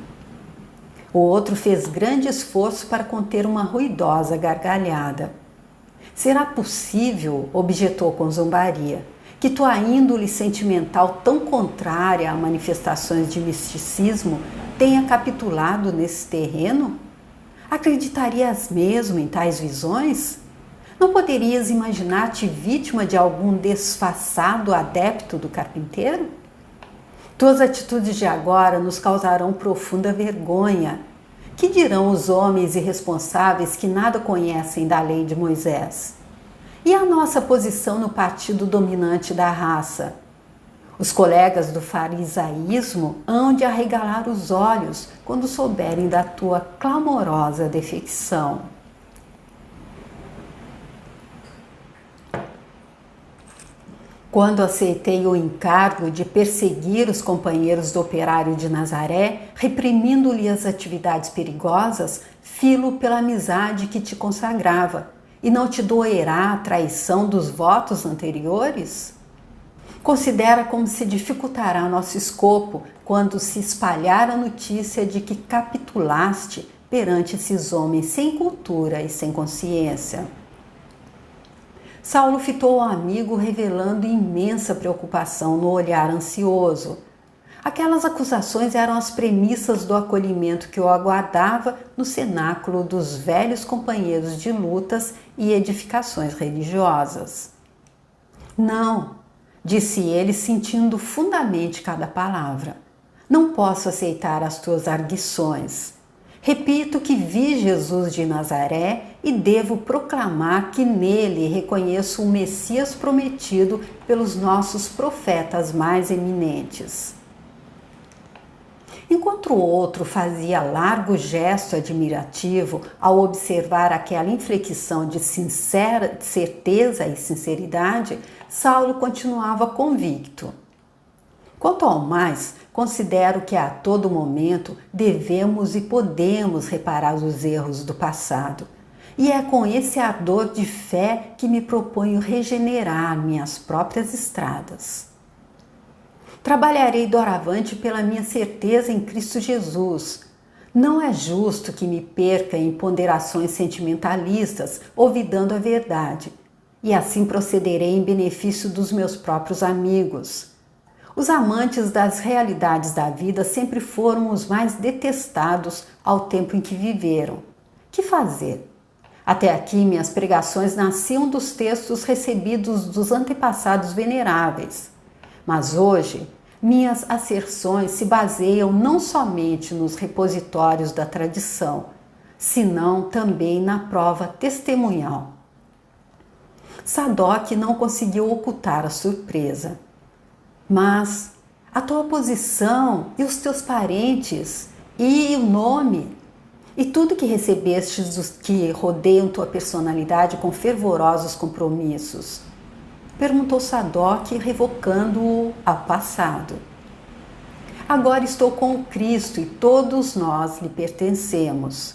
O outro fez grande esforço para conter uma ruidosa gargalhada. Será possível, objetou com zombaria, que tua índole sentimental tão contrária a manifestações de misticismo tenha capitulado nesse terreno? Acreditarias mesmo em tais visões? Não poderias imaginar-te vítima de algum desfaçado adepto do carpinteiro? Tuas atitudes de agora nos causarão profunda vergonha. Que dirão os homens irresponsáveis que nada conhecem da lei de Moisés? E a nossa posição no partido dominante da raça? Os colegas do farisaísmo hão de arregalar os olhos quando souberem da tua clamorosa defecção. Quando aceitei o encargo de perseguir os companheiros do Operário de Nazaré, reprimindo-lhe as atividades perigosas, filo pela amizade que te consagrava, e não te doerá a traição dos votos anteriores? Considera como se dificultará nosso escopo quando se espalhar a notícia de que capitulaste perante esses homens sem cultura e sem consciência. Saulo fitou o amigo, revelando imensa preocupação no olhar ansioso. Aquelas acusações eram as premissas do acolhimento que o aguardava no cenáculo dos velhos companheiros de lutas e edificações religiosas. Não, disse ele, sentindo fundamente cada palavra. Não posso aceitar as tuas arguições. Repito que vi Jesus de Nazaré e devo proclamar que nele reconheço o Messias prometido pelos nossos profetas mais eminentes. Enquanto o outro fazia largo gesto admirativo ao observar aquela inflexão de sincera certeza e sinceridade, Saulo continuava convicto. Quanto ao mais, considero que a todo momento devemos e podemos reparar os erros do passado. E é com esse ardor de fé que me proponho regenerar minhas próprias estradas. Trabalharei doravante pela minha certeza em Cristo Jesus. Não é justo que me perca em ponderações sentimentalistas, olvidando a verdade, e assim procederei em benefício dos meus próprios amigos. Os amantes das realidades da vida sempre foram os mais detestados ao tempo em que viveram. Que fazer? Até aqui minhas pregações nasciam dos textos recebidos dos antepassados veneráveis. Mas hoje, minhas asserções se baseiam não somente nos repositórios da tradição, senão também na prova testemunhal. Sadoc não conseguiu ocultar a surpresa. Mas a tua posição e os teus parentes e o nome e tudo que recebestes dos que rodeiam tua personalidade com fervorosos compromissos? Perguntou Sadoc, revocando-o ao passado. Agora estou com o Cristo e todos nós lhe pertencemos.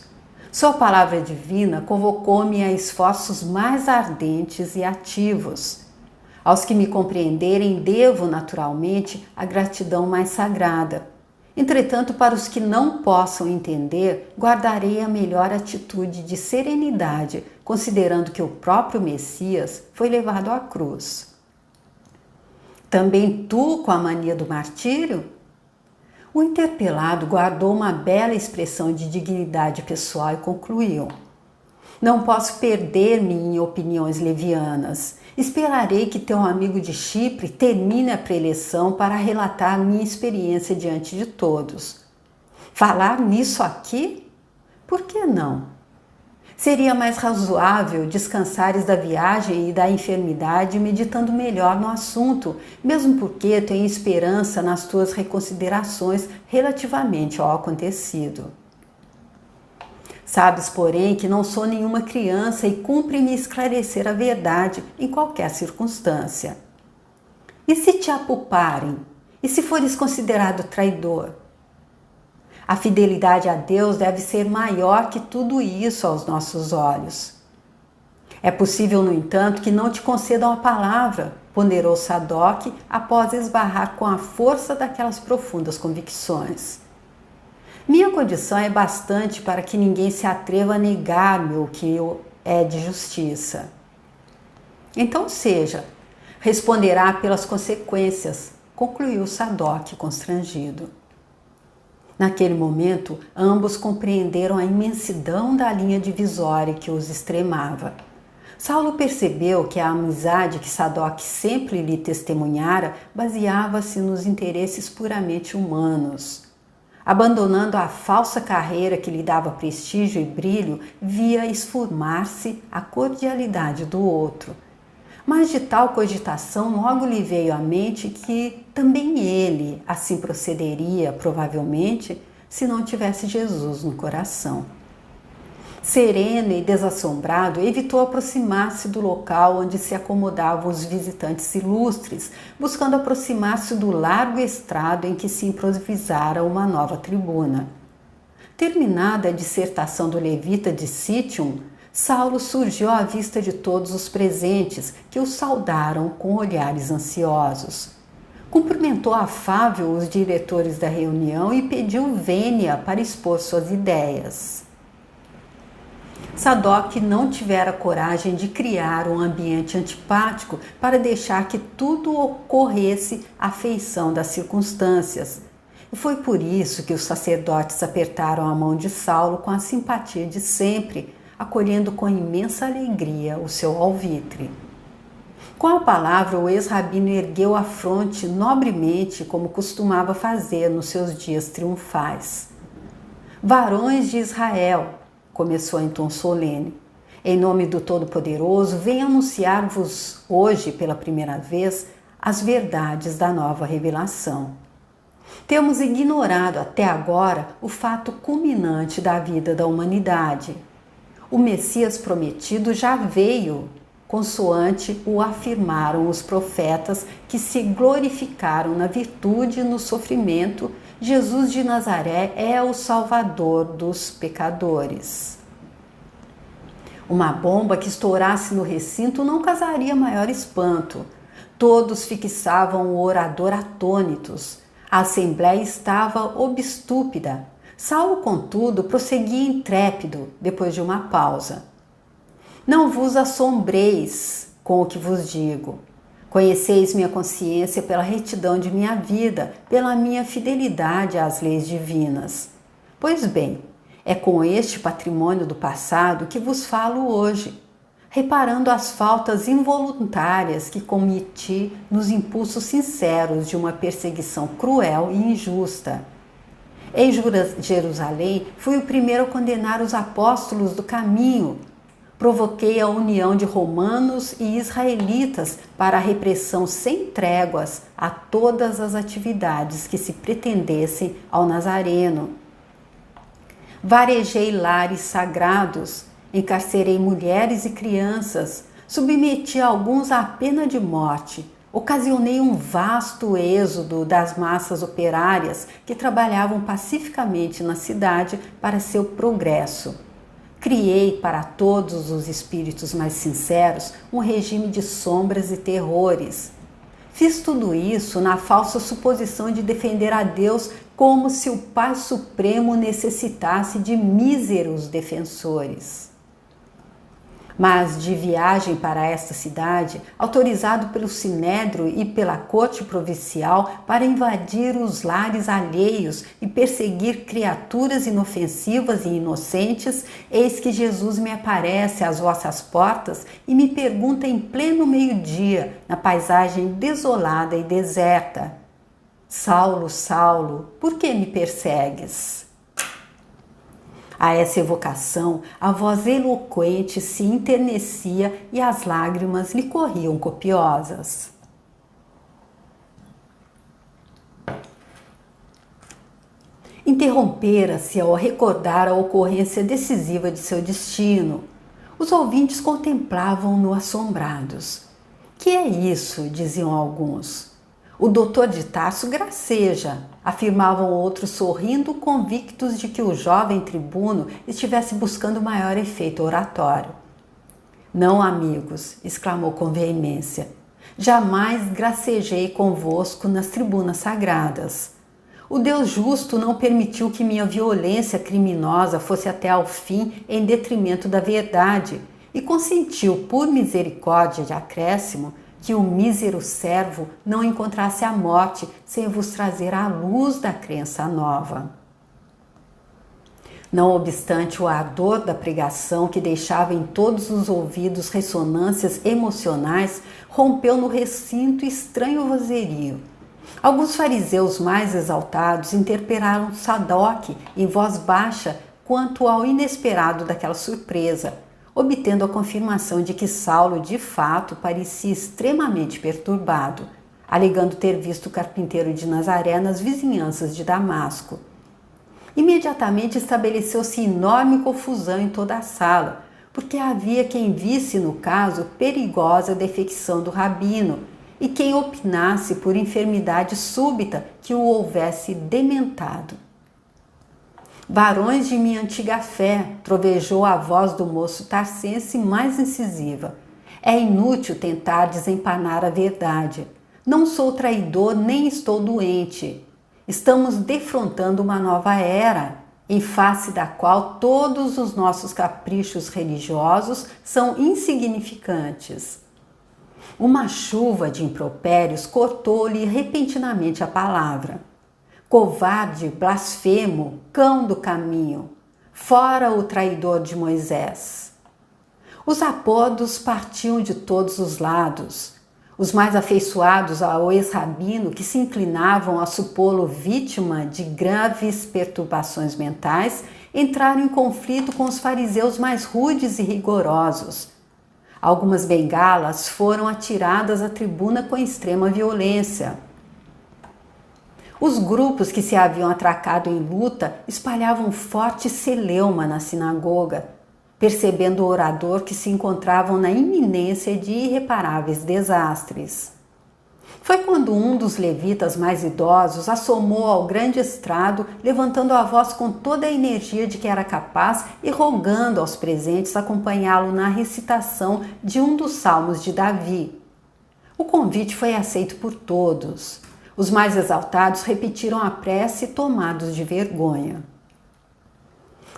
Sua palavra divina convocou-me a esforços mais ardentes e ativos. Aos que me compreenderem, devo naturalmente a gratidão mais sagrada. Entretanto, para os que não possam entender, guardarei a melhor atitude de serenidade, considerando que o próprio Messias foi levado à cruz. Também tu com a mania do martírio? O interpelado guardou uma bela expressão de dignidade pessoal e concluiu: não posso perder-me em opiniões levianas. Esperarei que teu amigo de Chipre termine a preleção para relatar minha experiência diante de todos. Falar nisso aqui? Por que não? Seria mais razoável descansares da viagem e da enfermidade meditando melhor no assunto, mesmo porque tenho esperança nas tuas reconsiderações relativamente ao acontecido. Sabes, porém, que não sou nenhuma criança e cumpre-me esclarecer a verdade em qualquer circunstância. E se te apuparem? E se fores considerado traidor? A fidelidade a Deus deve ser maior que tudo isso aos nossos olhos. É possível, no entanto, que não te concedam a palavra, ponderou Sadoc após esbarrar com a força daquelas profundas convicções. Minha condição é bastante para que ninguém se atreva a negar-me o que é de justiça. Então seja, responderá pelas consequências, concluiu Sadoc constrangido. Naquele momento, ambos compreenderam a imensidão da linha divisória que os extremava. Saulo percebeu que a amizade que Sadoc sempre lhe testemunhara baseava-se nos interesses puramente humanos. Abandonando a falsa carreira que lhe dava prestígio e brilho, via esfumar-se a cordialidade do outro. Mas de tal cogitação logo lhe veio à mente que também ele assim procederia, provavelmente, se não tivesse Jesus no coração. Sereno e desassombrado, evitou aproximar-se do local onde se acomodavam os visitantes ilustres, buscando aproximar-se do largo estrado em que se improvisara uma nova tribuna. Terminada a dissertação do levita de Citium, Saulo surgiu à vista de todos os presentes, que o saudaram com olhares ansiosos. Cumprimentou afável os diretores da reunião e pediu vênia para expor suas ideias. Sadoc não tivera coragem de criar um ambiente antipático para deixar que tudo ocorresse à feição das circunstâncias. E foi por isso que os sacerdotes apertaram a mão de Saulo com a simpatia de sempre, acolhendo com imensa alegria o seu alvitre. Com a palavra, o ex-rabino ergueu a fronte nobremente, como costumava fazer nos seus dias triunfais. Varões de Israel, começou em tom solene, em nome do Todo-Poderoso, venho anunciar-vos hoje, pela primeira vez, as verdades da nova revelação. Temos ignorado até agora o fato culminante da vida da humanidade. O Messias prometido já veio, consoante o afirmaram os profetas que se glorificaram na virtude e no sofrimento. Jesus de Nazaré é o Salvador dos pecadores. Uma bomba que estourasse no recinto não causaria maior espanto. Todos fixavam o orador atônitos. A assembleia estava obstúpida. Saulo, contudo, prosseguia intrépido, depois de uma pausa. Não vos assombreis com o que vos digo. Conheceis minha consciência pela retidão de minha vida, pela minha fidelidade às leis divinas. Pois bem, é com este patrimônio do passado que vos falo hoje, reparando as faltas involuntárias que cometi nos impulsos sinceros de uma perseguição cruel e injusta. Em Jerusalém, fui o primeiro a condenar os apóstolos do caminho. Provoquei a união de romanos e israelitas para a repressão sem tréguas a todas as atividades que se pretendessem ao Nazareno. Varejei lares sagrados, encarcerei mulheres e crianças, submeti alguns à pena de morte, ocasionei um vasto êxodo das massas operárias que trabalhavam pacificamente na cidade para seu progresso. Criei para todos os espíritos mais sinceros um regime de sombras e terrores. Fiz tudo isso na falsa suposição de defender a Deus como se o Pai Supremo necessitasse de míseros defensores. Mas de viagem para esta cidade, autorizado pelo Sinédrio e pela corte provincial para invadir os lares alheios e perseguir criaturas inofensivas e inocentes, eis que Jesus me aparece às vossas portas e me pergunta em pleno meio-dia, na paisagem desolada e deserta: Saulo, Saulo, por que me persegues? A essa evocação, a voz eloquente se enternecia e as lágrimas lhe corriam copiosas. Interrompera-se ao recordar a ocorrência decisiva de seu destino. Os ouvintes contemplavam-no assombrados. Que é isso? Diziam alguns. O doutor de Tarso graceja, afirmavam outros sorrindo, convictos de que o jovem tribuno estivesse buscando maior efeito oratório. Não, amigos, exclamou com veemência, jamais gracejei convosco nas tribunas sagradas. O Deus justo não permitiu que minha violência criminosa fosse até ao fim em detrimento da verdade e consentiu, por misericórdia de acréscimo, que o mísero servo não encontrasse a morte sem vos trazer a luz da crença nova. Não obstante o ardor da pregação que deixava em todos os ouvidos ressonâncias emocionais, rompeu no recinto estranho vozerio. Alguns fariseus mais exaltados interpelaram Sadoc em voz baixa quanto ao inesperado daquela surpresa, obtendo a confirmação de que Saulo de fato parecia extremamente perturbado, alegando ter visto o carpinteiro de Nazaré nas vizinhanças de Damasco. Imediatamente estabeleceu-se enorme confusão em toda a sala, porque havia quem visse no caso perigosa defecção do rabino e quem opinasse por enfermidade súbita que o houvesse dementado. Varões de minha antiga fé, trovejou a voz do moço tarcense mais incisiva. É inútil tentar desempanar a verdade. Não sou traidor nem estou doente. Estamos defrontando uma nova era, em face da qual todos os nossos caprichos religiosos são insignificantes. Uma chuva de impropérios cortou-lhe repentinamente a palavra. Covarde, blasfemo, cão do caminho, fora o traidor de Moisés. Os apodos partiam de todos os lados. Os mais afeiçoados ao ex-rabino, que se inclinavam a supô-lo vítima de graves perturbações mentais, entraram em conflito com os fariseus mais rudes e rigorosos. Algumas bengalas foram atiradas à tribuna com extrema violência. Os grupos que se haviam atracado em luta espalhavam forte celeuma na sinagoga, percebendo o orador que se encontravam na iminência de irreparáveis desastres. Foi quando um dos levitas mais idosos assomou ao grande estrado, levantando a voz com toda a energia de que era capaz e rogando aos presentes acompanhá-lo na recitação de um dos salmos de Davi. O convite foi aceito por todos. Os mais exaltados repetiram a prece tomados de vergonha.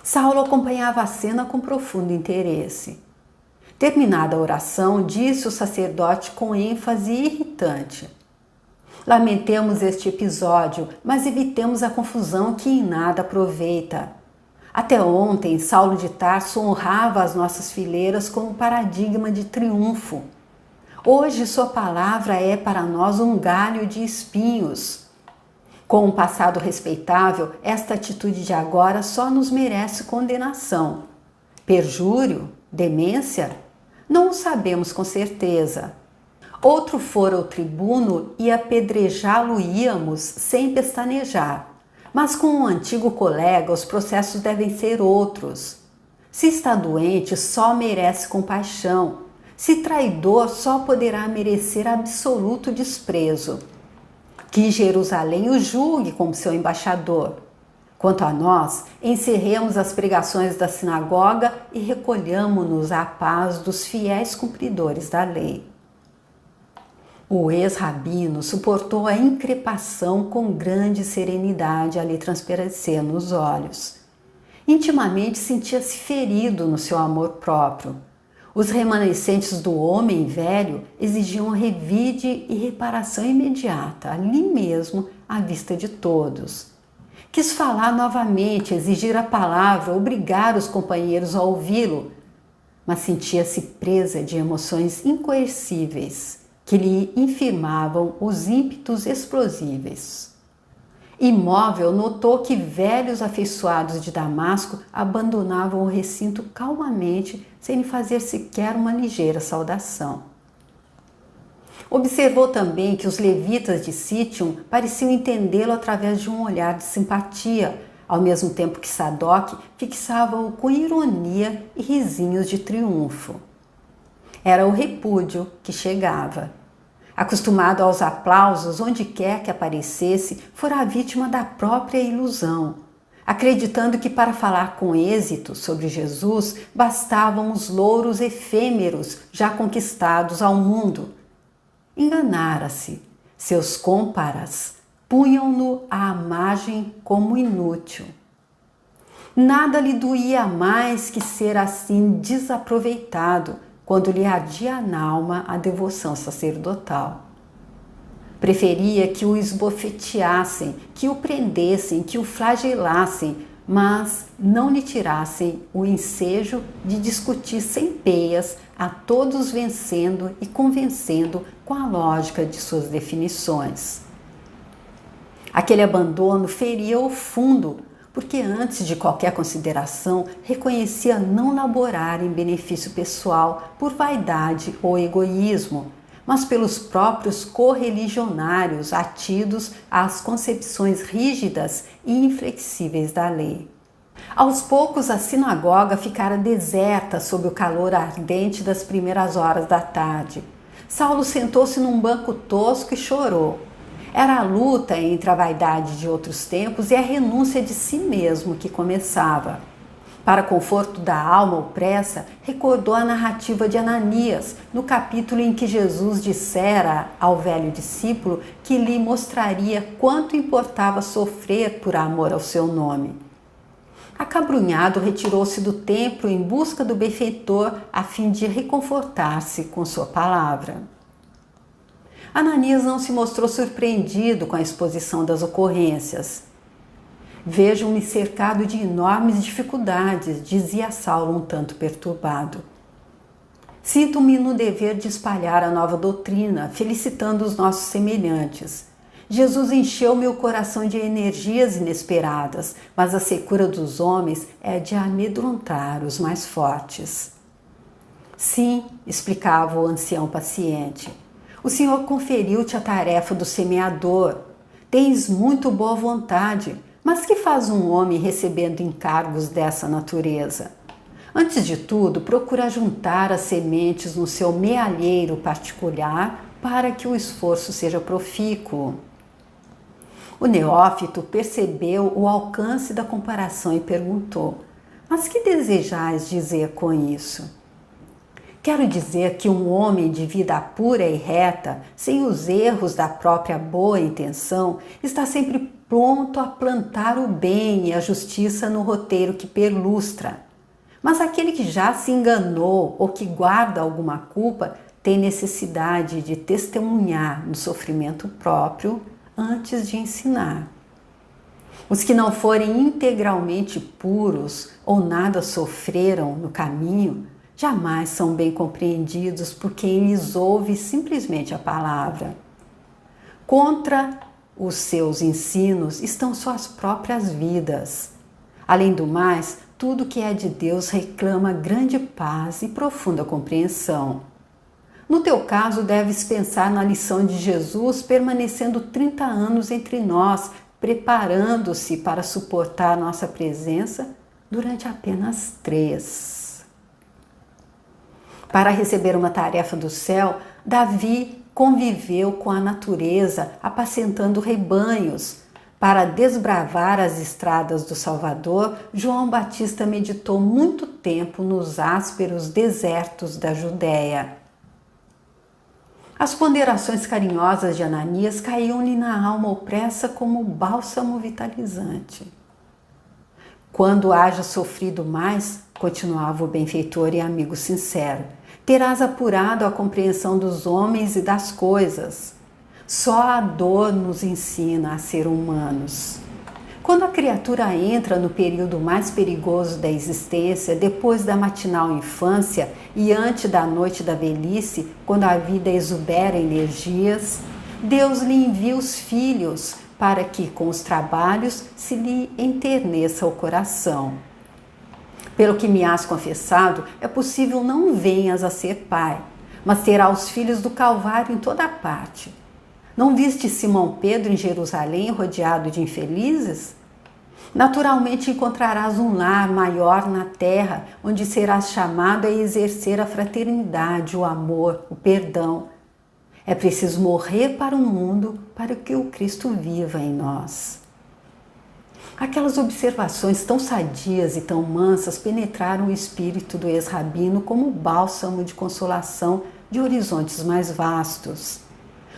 Saulo acompanhava a cena com profundo interesse. Terminada a oração, disse o sacerdote com ênfase irritante: Lamentemos este episódio, mas evitemos a confusão que em nada aproveita. Até ontem, Saulo de Tarso honrava as nossas fileiras como paradigma de triunfo. Hoje sua palavra é para nós um galho de espinhos. Com um passado respeitável, esta atitude de agora só nos merece condenação. Perjúrio? Demência? Não o sabemos com certeza. Outro fora o tribuno e apedrejá-lo-íamos sem pestanejar. Mas com um antigo colega os processos devem ser outros. Se está doente, só merece compaixão. Se traidor, só poderá merecer absoluto desprezo. Que Jerusalém o julgue como seu embaixador. Quanto a nós, encerremos as pregações da sinagoga e recolhamo-nos à paz dos fiéis cumpridores da lei. O ex-rabino suportou a increpação com grande serenidade a lhe transparecer nos olhos. Intimamente sentia-se ferido no seu amor próprio. Os remanescentes do homem velho exigiam revide e reparação imediata, ali mesmo, à vista de todos. Quis falar novamente, exigir a palavra, obrigar os companheiros a ouvi-lo, mas sentia-se presa de emoções incoercíveis, que lhe infirmavam os ímpetos explosíveis. Imóvel, notou que velhos afeiçoados de Damasco abandonavam o recinto calmamente, sem lhe fazer sequer uma ligeira saudação. Observou também que os levitas de Sítium pareciam entendê-lo através de um olhar de simpatia, ao mesmo tempo que Sadoc fixava-o com ironia e risinhos de triunfo. Era o repúdio que chegava. Acostumado aos aplausos onde quer que aparecesse, fora vítima da própria ilusão, acreditando que para falar com êxito sobre Jesus bastavam os louros efêmeros já conquistados ao mundo. Enganara-se. Seus cômparas punham-no à margem como inútil. Nada lhe doía mais que ser assim desaproveitado, quando lhe ardia na alma a devoção sacerdotal. Preferia que o esbofeteassem, que o prendessem, que o flagelassem, mas não lhe tirassem o ensejo de discutir sem peias, a todos vencendo e convencendo com a lógica de suas definições. Aquele abandono feria-o fundo, porque antes de qualquer consideração reconhecia não laborar em benefício pessoal por vaidade ou egoísmo, mas pelos próprios correligionários atidos às concepções rígidas e inflexíveis da lei. Aos poucos a sinagoga ficara deserta sob o calor ardente das primeiras horas da tarde. Saulo sentou-se num banco tosco e chorou. Era a luta entre a vaidade de outros tempos e a renúncia de si mesmo que começava. Para conforto da alma opressa, recordou a narrativa de Ananias, no capítulo em que Jesus dissera ao velho discípulo que lhe mostraria quanto importava sofrer por amor ao seu nome. Acabrunhado, retirou-se do templo em busca do benfeitor a fim de reconfortar-se com sua palavra. Ananias não se mostrou surpreendido com a exposição das ocorrências. Vejo-me cercado de enormes dificuldades, dizia Saulo um tanto perturbado. Sinto-me no dever de espalhar a nova doutrina, felicitando os nossos semelhantes. Jesus encheu meu coração de energias inesperadas, mas a secura dos homens é de amedrontar os mais fortes. Sim, explicava o ancião paciente, o Senhor conferiu-te a tarefa do semeador. Tens muito boa vontade, mas que faz um homem recebendo encargos dessa natureza? Antes de tudo, procura juntar as sementes no seu mealheiro particular para que o esforço seja profícuo. O neófito percebeu o alcance da comparação e perguntou: mas que desejais dizer com isso? Quero dizer que um homem de vida pura e reta, sem os erros da própria boa intenção, está sempre pronto a plantar o bem e a justiça no roteiro que perlustra. Mas aquele que já se enganou ou que guarda alguma culpa tem necessidade de testemunhar no sofrimento próprio antes de ensinar. Os que não forem integralmente puros ou nada sofreram no caminho, jamais são bem compreendidos por quem lhes ouve simplesmente a palavra. Contra os seus ensinos estão suas próprias vidas. Além do mais, tudo que é de Deus reclama grande paz e profunda compreensão. No teu caso, deves pensar na lição de Jesus permanecendo 30 anos entre nós, preparando-se para suportar nossa presença durante apenas 3. Para receber uma tarefa do céu, Davi conviveu com a natureza, apacentando rebanhos. Para desbravar as estradas do Salvador, João Batista meditou muito tempo nos ásperos desertos da Judéia. As ponderações carinhosas de Ananias caíam-lhe na alma opressa como bálsamo vitalizante. Quando haja sofrido mais, continuava o benfeitor e amigo sincero, terás apurado a compreensão dos homens e das coisas. Só a dor nos ensina a ser humanos. Quando a criatura entra no período mais perigoso da existência, depois da matinal infância e antes da noite da velhice, quando a vida exubera energias, Deus lhe envia os filhos para que, com os trabalhos, se lhe enterneça o coração. Pelo que me has confessado, é possível não venhas a ser pai, mas terás os filhos do Calvário em toda parte. Não viste Simão Pedro em Jerusalém rodeado de infelizes? Naturalmente encontrarás um lar maior na terra, onde serás chamado a exercer a fraternidade, o amor, o perdão. É preciso morrer para o mundo para que o Cristo viva em nós. Aquelas observações tão sadias e tão mansas penetraram o espírito do ex-rabino como bálsamo de consolação de horizontes mais vastos.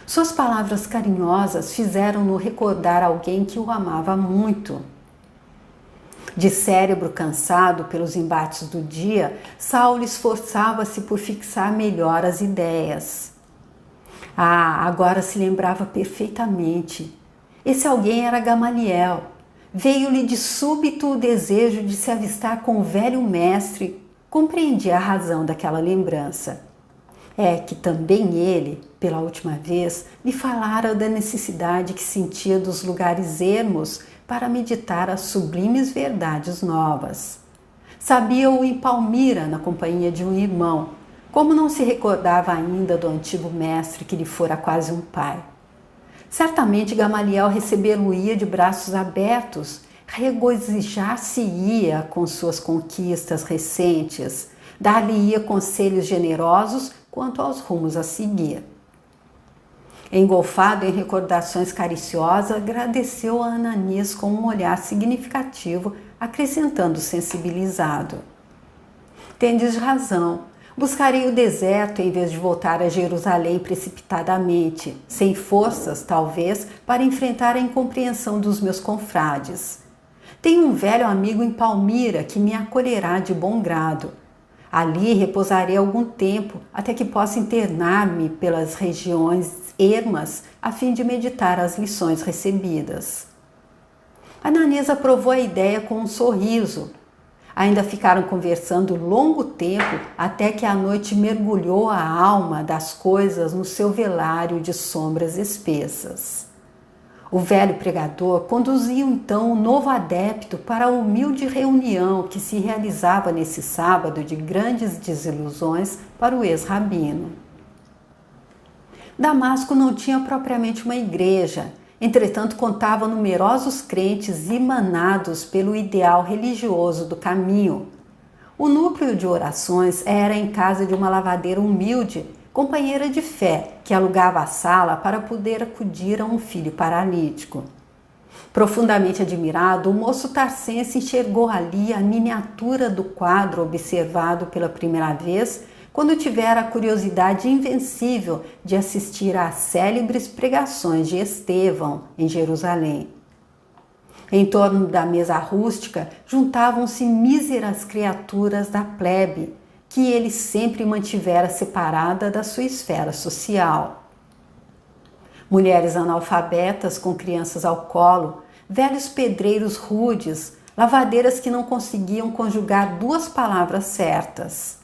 Suas palavras carinhosas fizeram-no recordar alguém que o amava muito. De cérebro cansado pelos embates do dia, Saulo esforçava-se por fixar melhor as ideias. Agora se lembrava perfeitamente. Esse alguém era Gamaliel, Veio-lhe de súbito o desejo de se avistar com o velho mestre. Compreendia a razão daquela lembrança. É que também ele, pela última vez, lhe falara da necessidade que sentia dos lugares ermos para meditar as sublimes verdades novas. Sabia-o em Palmira, na companhia de um irmão, como não se recordava ainda do antigo mestre que lhe fora quase um pai. Certamente Gamaliel recebê-lo-ia de braços abertos, regozijar-se-ia com suas conquistas recentes, dar-lhe-ia conselhos generosos quanto aos rumos a seguir. Engolfado em recordações cariciosas, agradeceu a Ananias com um olhar significativo, acrescentando sensibilizado: tendes razão, buscarei o deserto em vez de voltar a Jerusalém precipitadamente, sem forças, talvez, para enfrentar a incompreensão dos meus confrades. Tenho um velho amigo em Palmira que me acolherá de bom grado. Ali repousarei algum tempo, até que possa internar-me pelas regiões ermas, a fim de meditar as lições recebidas. Ananias aprovou a ideia com um sorriso. Ainda ficaram conversando longo tempo, até que a noite mergulhou a alma das coisas no seu velário de sombras espessas. O velho pregador conduziu então o novo adepto para a humilde reunião que se realizava nesse sábado de grandes desilusões para o ex-rabino. Damasco não tinha propriamente uma igreja, entretanto contava numerosos crentes emanados pelo ideal religioso do caminho. O núcleo de orações era em casa de uma lavadeira humilde, companheira de fé, que alugava a sala para poder acudir a um filho paralítico. Profundamente admirado, o moço tarcense enxergou ali a miniatura do quadro observado pela primeira vez, quando tivera a curiosidade invencível de assistir às célebres pregações de Estevão em Jerusalém. Em torno da mesa rústica juntavam-se míseras criaturas da plebe, que ele sempre mantivera separada da sua esfera social. Mulheres analfabetas com crianças ao colo, velhos pedreiros rudes, lavadeiras que não conseguiam conjugar duas palavras certas,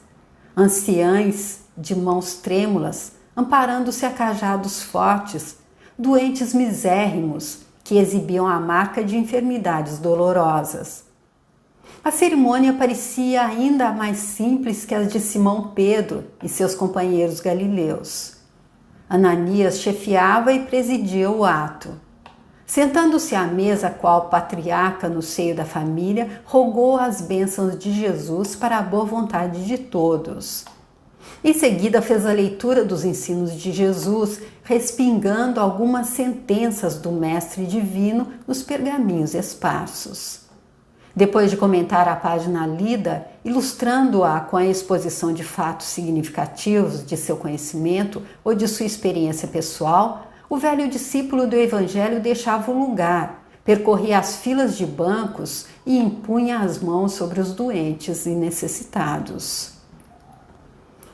anciães de mãos trêmulas, amparando-se a cajados fortes, doentes misérrimos que exibiam a marca de enfermidades dolorosas. A cerimônia parecia ainda mais simples que as de Simão Pedro e seus companheiros galileus. Ananias chefiava e presidia o ato. Sentando-se à mesa qual patriarca no seio da família, rogou as bênçãos de Jesus para a boa vontade de todos. Em seguida fez a leitura dos ensinos de Jesus, respingando algumas sentenças do Mestre Divino nos pergaminhos esparsos. Depois de comentar a página lida, ilustrando-a com a exposição de fatos significativos de seu conhecimento ou de sua experiência pessoal, o velho discípulo do Evangelho deixava o lugar, percorria as filas de bancos e impunha as mãos sobre os doentes e necessitados.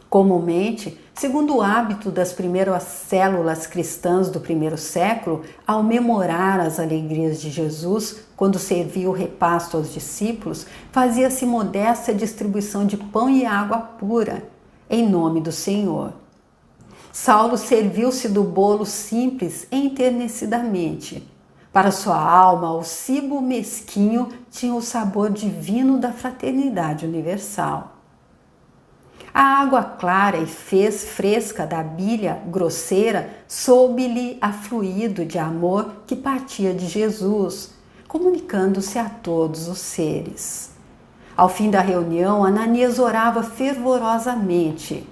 Comumente, segundo o hábito das primeiras células cristãs do primeiro século, ao memorar as alegrias de Jesus, quando servia o repasto aos discípulos, fazia-se modesta distribuição de pão e água pura, em nome do Senhor. Saulo serviu-se do bolo simples enternecidamente. Para sua alma, o cibo mesquinho tinha o sabor divino da fraternidade universal. A água clara e fresca da bilha grosseira soube-lhe a fluido de amor que partia de Jesus, comunicando-se a todos os seres. Ao fim da reunião, Ananias orava fervorosamente.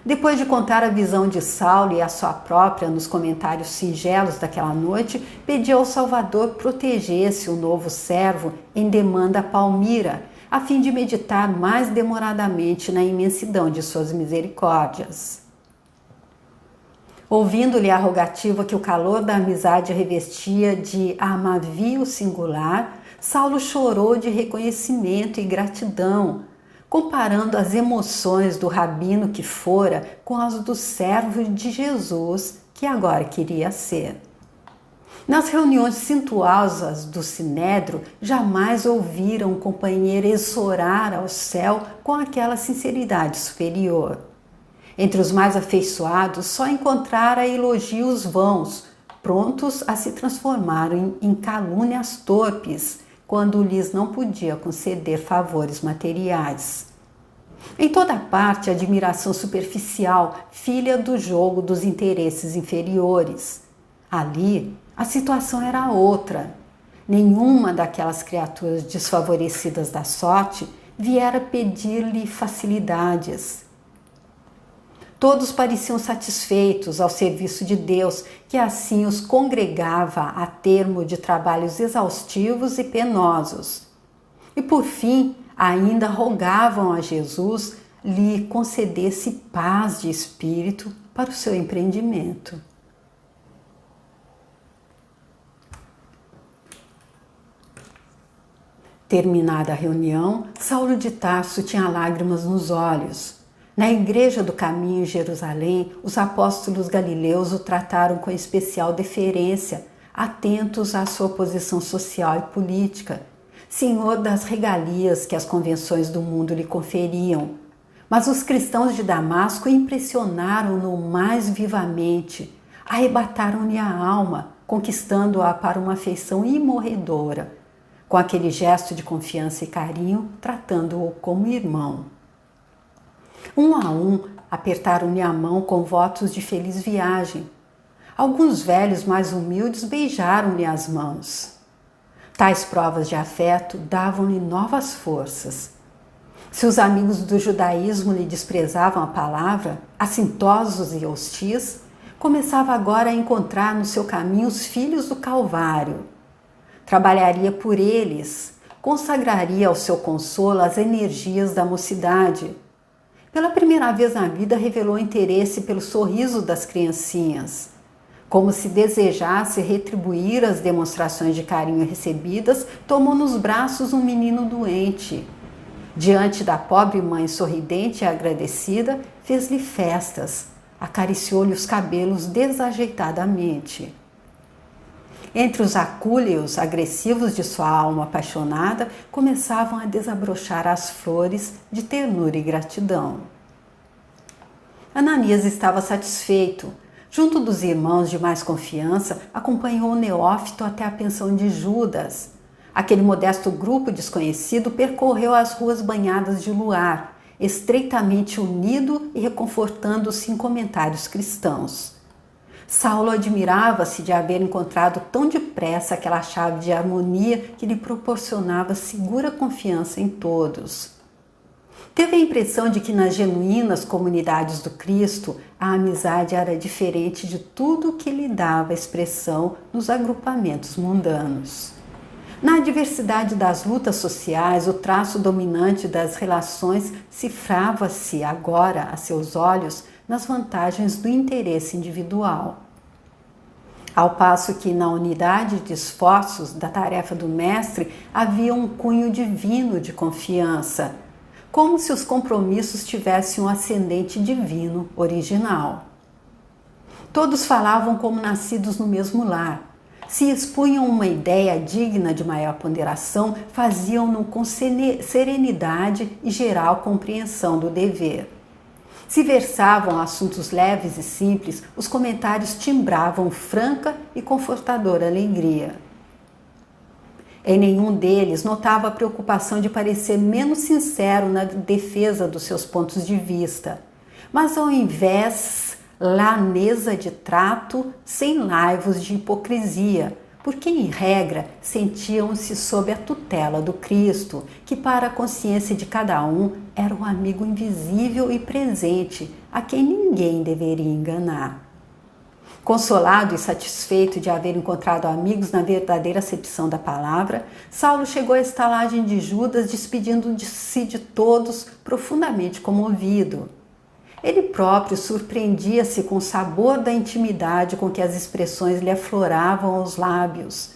Depois de contar a visão de Saulo e a sua própria nos comentários singelos daquela noite, pediu ao Salvador protegesse o novo servo em demanda a Palmira, a fim de meditar mais demoradamente na imensidão de suas misericórdias. Ouvindo-lhe a rogativa que o calor da amizade revestia de amavio singular, Saulo chorou de reconhecimento e gratidão, comparando as emoções do rabino que fora com as do servo de Jesus que agora queria ser. Nas reuniões suntuosas do Sinédrio, jamais ouviram um companheiro exorar ao céu com aquela sinceridade superior. Entre os mais afeiçoados, só encontrara elogios vãos, prontos a se transformar em calúnias torpes, quando lhes não podia conceder favores materiais. Em toda parte, admiração superficial, filha do jogo dos interesses inferiores. Ali, a situação era outra. Nenhuma daquelas criaturas desfavorecidas da sorte viera pedir-lhe facilidades. Todos pareciam satisfeitos ao serviço de Deus, que assim os congregava a termo de trabalhos exaustivos e penosos. E por fim, ainda rogavam a Jesus lhe concedesse paz de espírito para o seu empreendimento. Terminada a reunião, Saulo de Tarso tinha lágrimas nos olhos. Na igreja do caminho em Jerusalém, os apóstolos galileus o trataram com especial deferência, atentos à sua posição social e política, senhor das regalias que as convenções do mundo lhe conferiam. Mas os cristãos de Damasco impressionaram-no mais vivamente, arrebataram-lhe a alma, conquistando-a para uma afeição imorredora, com aquele gesto de confiança e carinho, tratando-o como irmão. Um a um, apertaram-lhe a mão com votos de feliz viagem. Alguns velhos mais humildes beijaram-lhe as mãos. Tais provas de afeto davam-lhe novas forças. Se os amigos do judaísmo lhe desprezavam a palavra, assintosos e hostis, começava agora a encontrar no seu caminho os filhos do Calvário. Trabalharia por eles, consagraria ao seu consolo as energias da mocidade. Pela primeira vez na vida revelou interesse pelo sorriso das criancinhas. Como se desejasse retribuir as demonstrações de carinho recebidas, tomou nos braços um menino doente. Diante da pobre mãe sorridente e agradecida, fez-lhe festas, acariciou-lhe os cabelos desajeitadamente. Entre os acúleos agressivos de sua alma apaixonada, começavam a desabrochar as flores de ternura e gratidão. Ananias estava satisfeito. Junto dos irmãos de mais confiança, acompanhou o neófito até a pensão de Judas. Aquele modesto grupo desconhecido percorreu as ruas banhadas de luar, estreitamente unido e reconfortando-se em comentários cristãos. Saulo admirava-se de haver encontrado tão depressa aquela chave de harmonia que lhe proporcionava segura confiança em todos. Teve a impressão de que nas genuínas comunidades do Cristo a amizade era diferente de tudo o que lhe dava expressão nos agrupamentos mundanos. Na diversidade das lutas sociais, o traço dominante das relações cifrava-se agora, a seus olhos, nas vantagens do interesse individual. Ao passo que na unidade de esforços da tarefa do mestre havia um cunho divino de confiança, como se os compromissos tivessem um ascendente divino original. Todos falavam como nascidos no mesmo lar. Se expunham uma ideia digna de maior ponderação, faziam-no com serenidade e geral compreensão do dever. Se versavam assuntos leves e simples, os comentários timbravam franca e confortadora alegria. Em nenhum deles notava a preocupação de parecer menos sincero na defesa dos seus pontos de vista, mas ao invés, laneza de trato sem laivos de hipocrisia, porque, em regra, sentiam-se sob a tutela do Cristo, que para a consciência de cada um era o amigo invisível e presente, a quem ninguém deveria enganar. Consolado e satisfeito de haver encontrado amigos na verdadeira acepção da palavra, Saulo chegou à estalagem de Judas, despedindo-se de todos, profundamente comovido. Ele próprio surpreendia-se com o sabor da intimidade com que as expressões lhe afloravam aos lábios.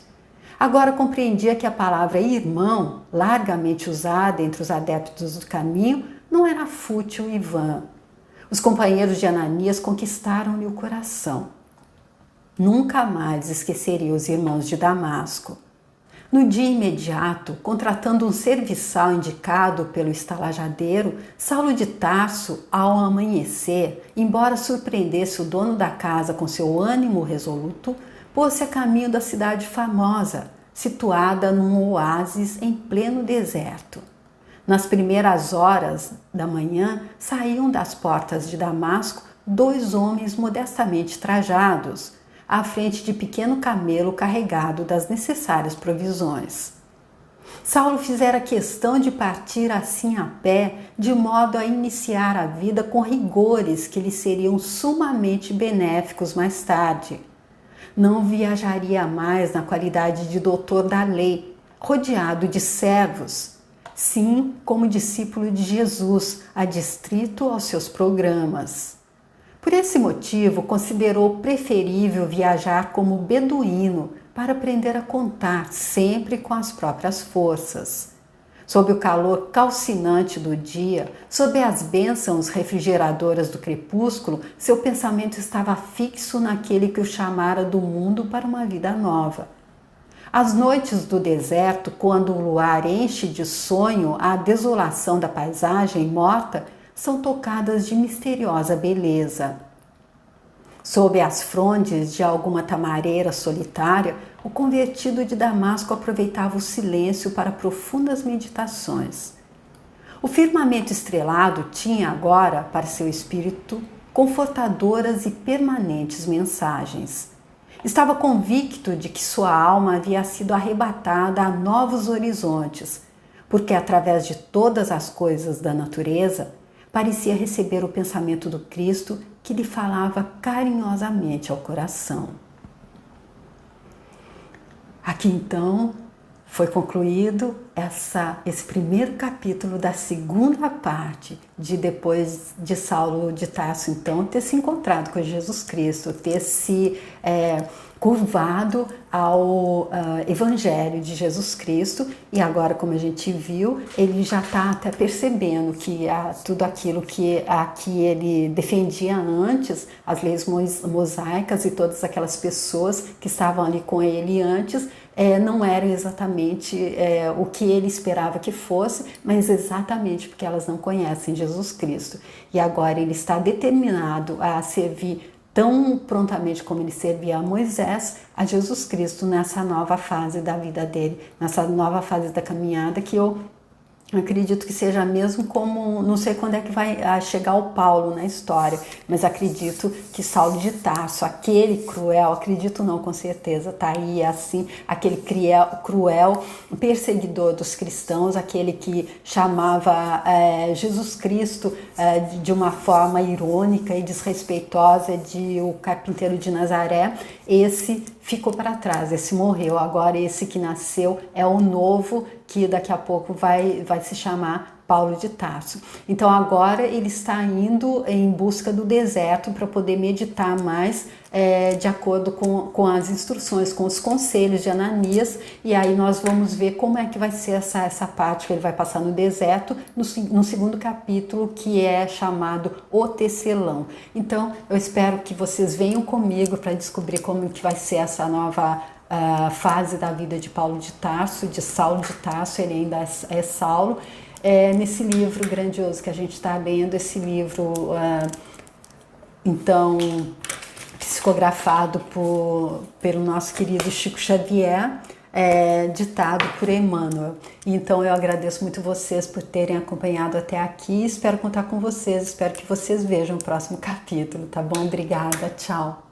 Agora compreendia que a palavra irmão, largamente usada entre os adeptos do caminho, não era fútil e vã. Os companheiros de Ananias conquistaram-lhe o coração. Nunca mais esqueceria os irmãos de Damasco. No dia imediato, contratando um serviçal indicado pelo estalajadeiro, Saulo de Tarso, ao amanhecer, embora surpreendesse o dono da casa com seu ânimo resoluto, pôs-se a caminho da cidade famosa, situada num oásis em pleno deserto. Nas primeiras horas da manhã, saíam das portas de Damasco 2 homens modestamente trajados, à frente de pequeno camelo carregado das necessárias provisões. Saulo fizera questão de partir assim a pé, de modo a iniciar a vida com rigores que lhe seriam sumamente benéficos mais tarde. Não viajaria mais na qualidade de doutor da lei, rodeado de servos, sim como discípulo de Jesus, adstrito aos seus programas. Por esse motivo, considerou preferível viajar como beduíno para aprender a contar sempre com as próprias forças. Sob o calor calcinante do dia, sob as bênçãos refrigeradoras do crepúsculo, seu pensamento estava fixo naquele que o chamara do mundo para uma vida nova. As noites do deserto, quando o luar enche de sonho a desolação da paisagem morta, são tocadas de misteriosa beleza. Sob as frondes de alguma tamareira solitária, o convertido de Damasco aproveitava o silêncio para profundas meditações. O firmamento estrelado tinha agora, para seu espírito, confortadoras e permanentes mensagens. Estava convicto de que sua alma havia sido arrebatada a novos horizontes, porque através de todas as coisas da natureza, parecia receber o pensamento do Cristo que lhe falava carinhosamente ao coração. Aqui então foi concluído esse primeiro capítulo da segunda parte depois de Saulo de Tarso então ter se encontrado com Jesus Cristo, ter se curvado ao Evangelho de Jesus Cristo, e agora, como a gente viu, ele já está até percebendo que tudo aquilo que ele defendia antes, as leis mosaicas e todas aquelas pessoas que estavam ali com ele antes, não eram exatamente o que ele esperava que fosse, mas exatamente porque elas não conhecem Jesus Cristo. E agora ele está determinado a servir tão prontamente como ele servia a Moisés, a Jesus Cristo nessa nova fase da vida dele, nessa nova fase da caminhada, que eu acredito que seja mesmo como, não sei quando é que vai chegar o Paulo na história, mas acredito que Saulo de Tarso, aquele cruel, acredito não, com certeza, tá aí assim, aquele cruel perseguidor dos cristãos, aquele que chamava Jesus Cristo de uma forma irônica e desrespeitosa de o carpinteiro de Nazaré, esse ficou para trás, esse morreu. Agora esse que nasceu é o novo, que daqui a pouco vai se chamar Paulo de Tarso. Então agora ele está indo em busca do deserto para poder meditar mais de acordo com as instruções, com os conselhos de Ananias, e aí nós vamos ver como é que vai ser essa parte que ele vai passar no deserto no segundo capítulo, que é chamado O Tecelão. Então eu espero que vocês venham comigo para descobrir como que vai ser essa nova fase da vida de Paulo de Tarso, de Saulo de Tarso, ele ainda é Saulo. Nesse livro grandioso que a gente está lendo, esse livro então psicografado pelo nosso querido Chico Xavier, ditado por Emmanuel. Então eu agradeço muito vocês por terem acompanhado até aqui, espero contar com vocês, espero que vocês vejam o próximo capítulo, tá bom? Obrigada, tchau!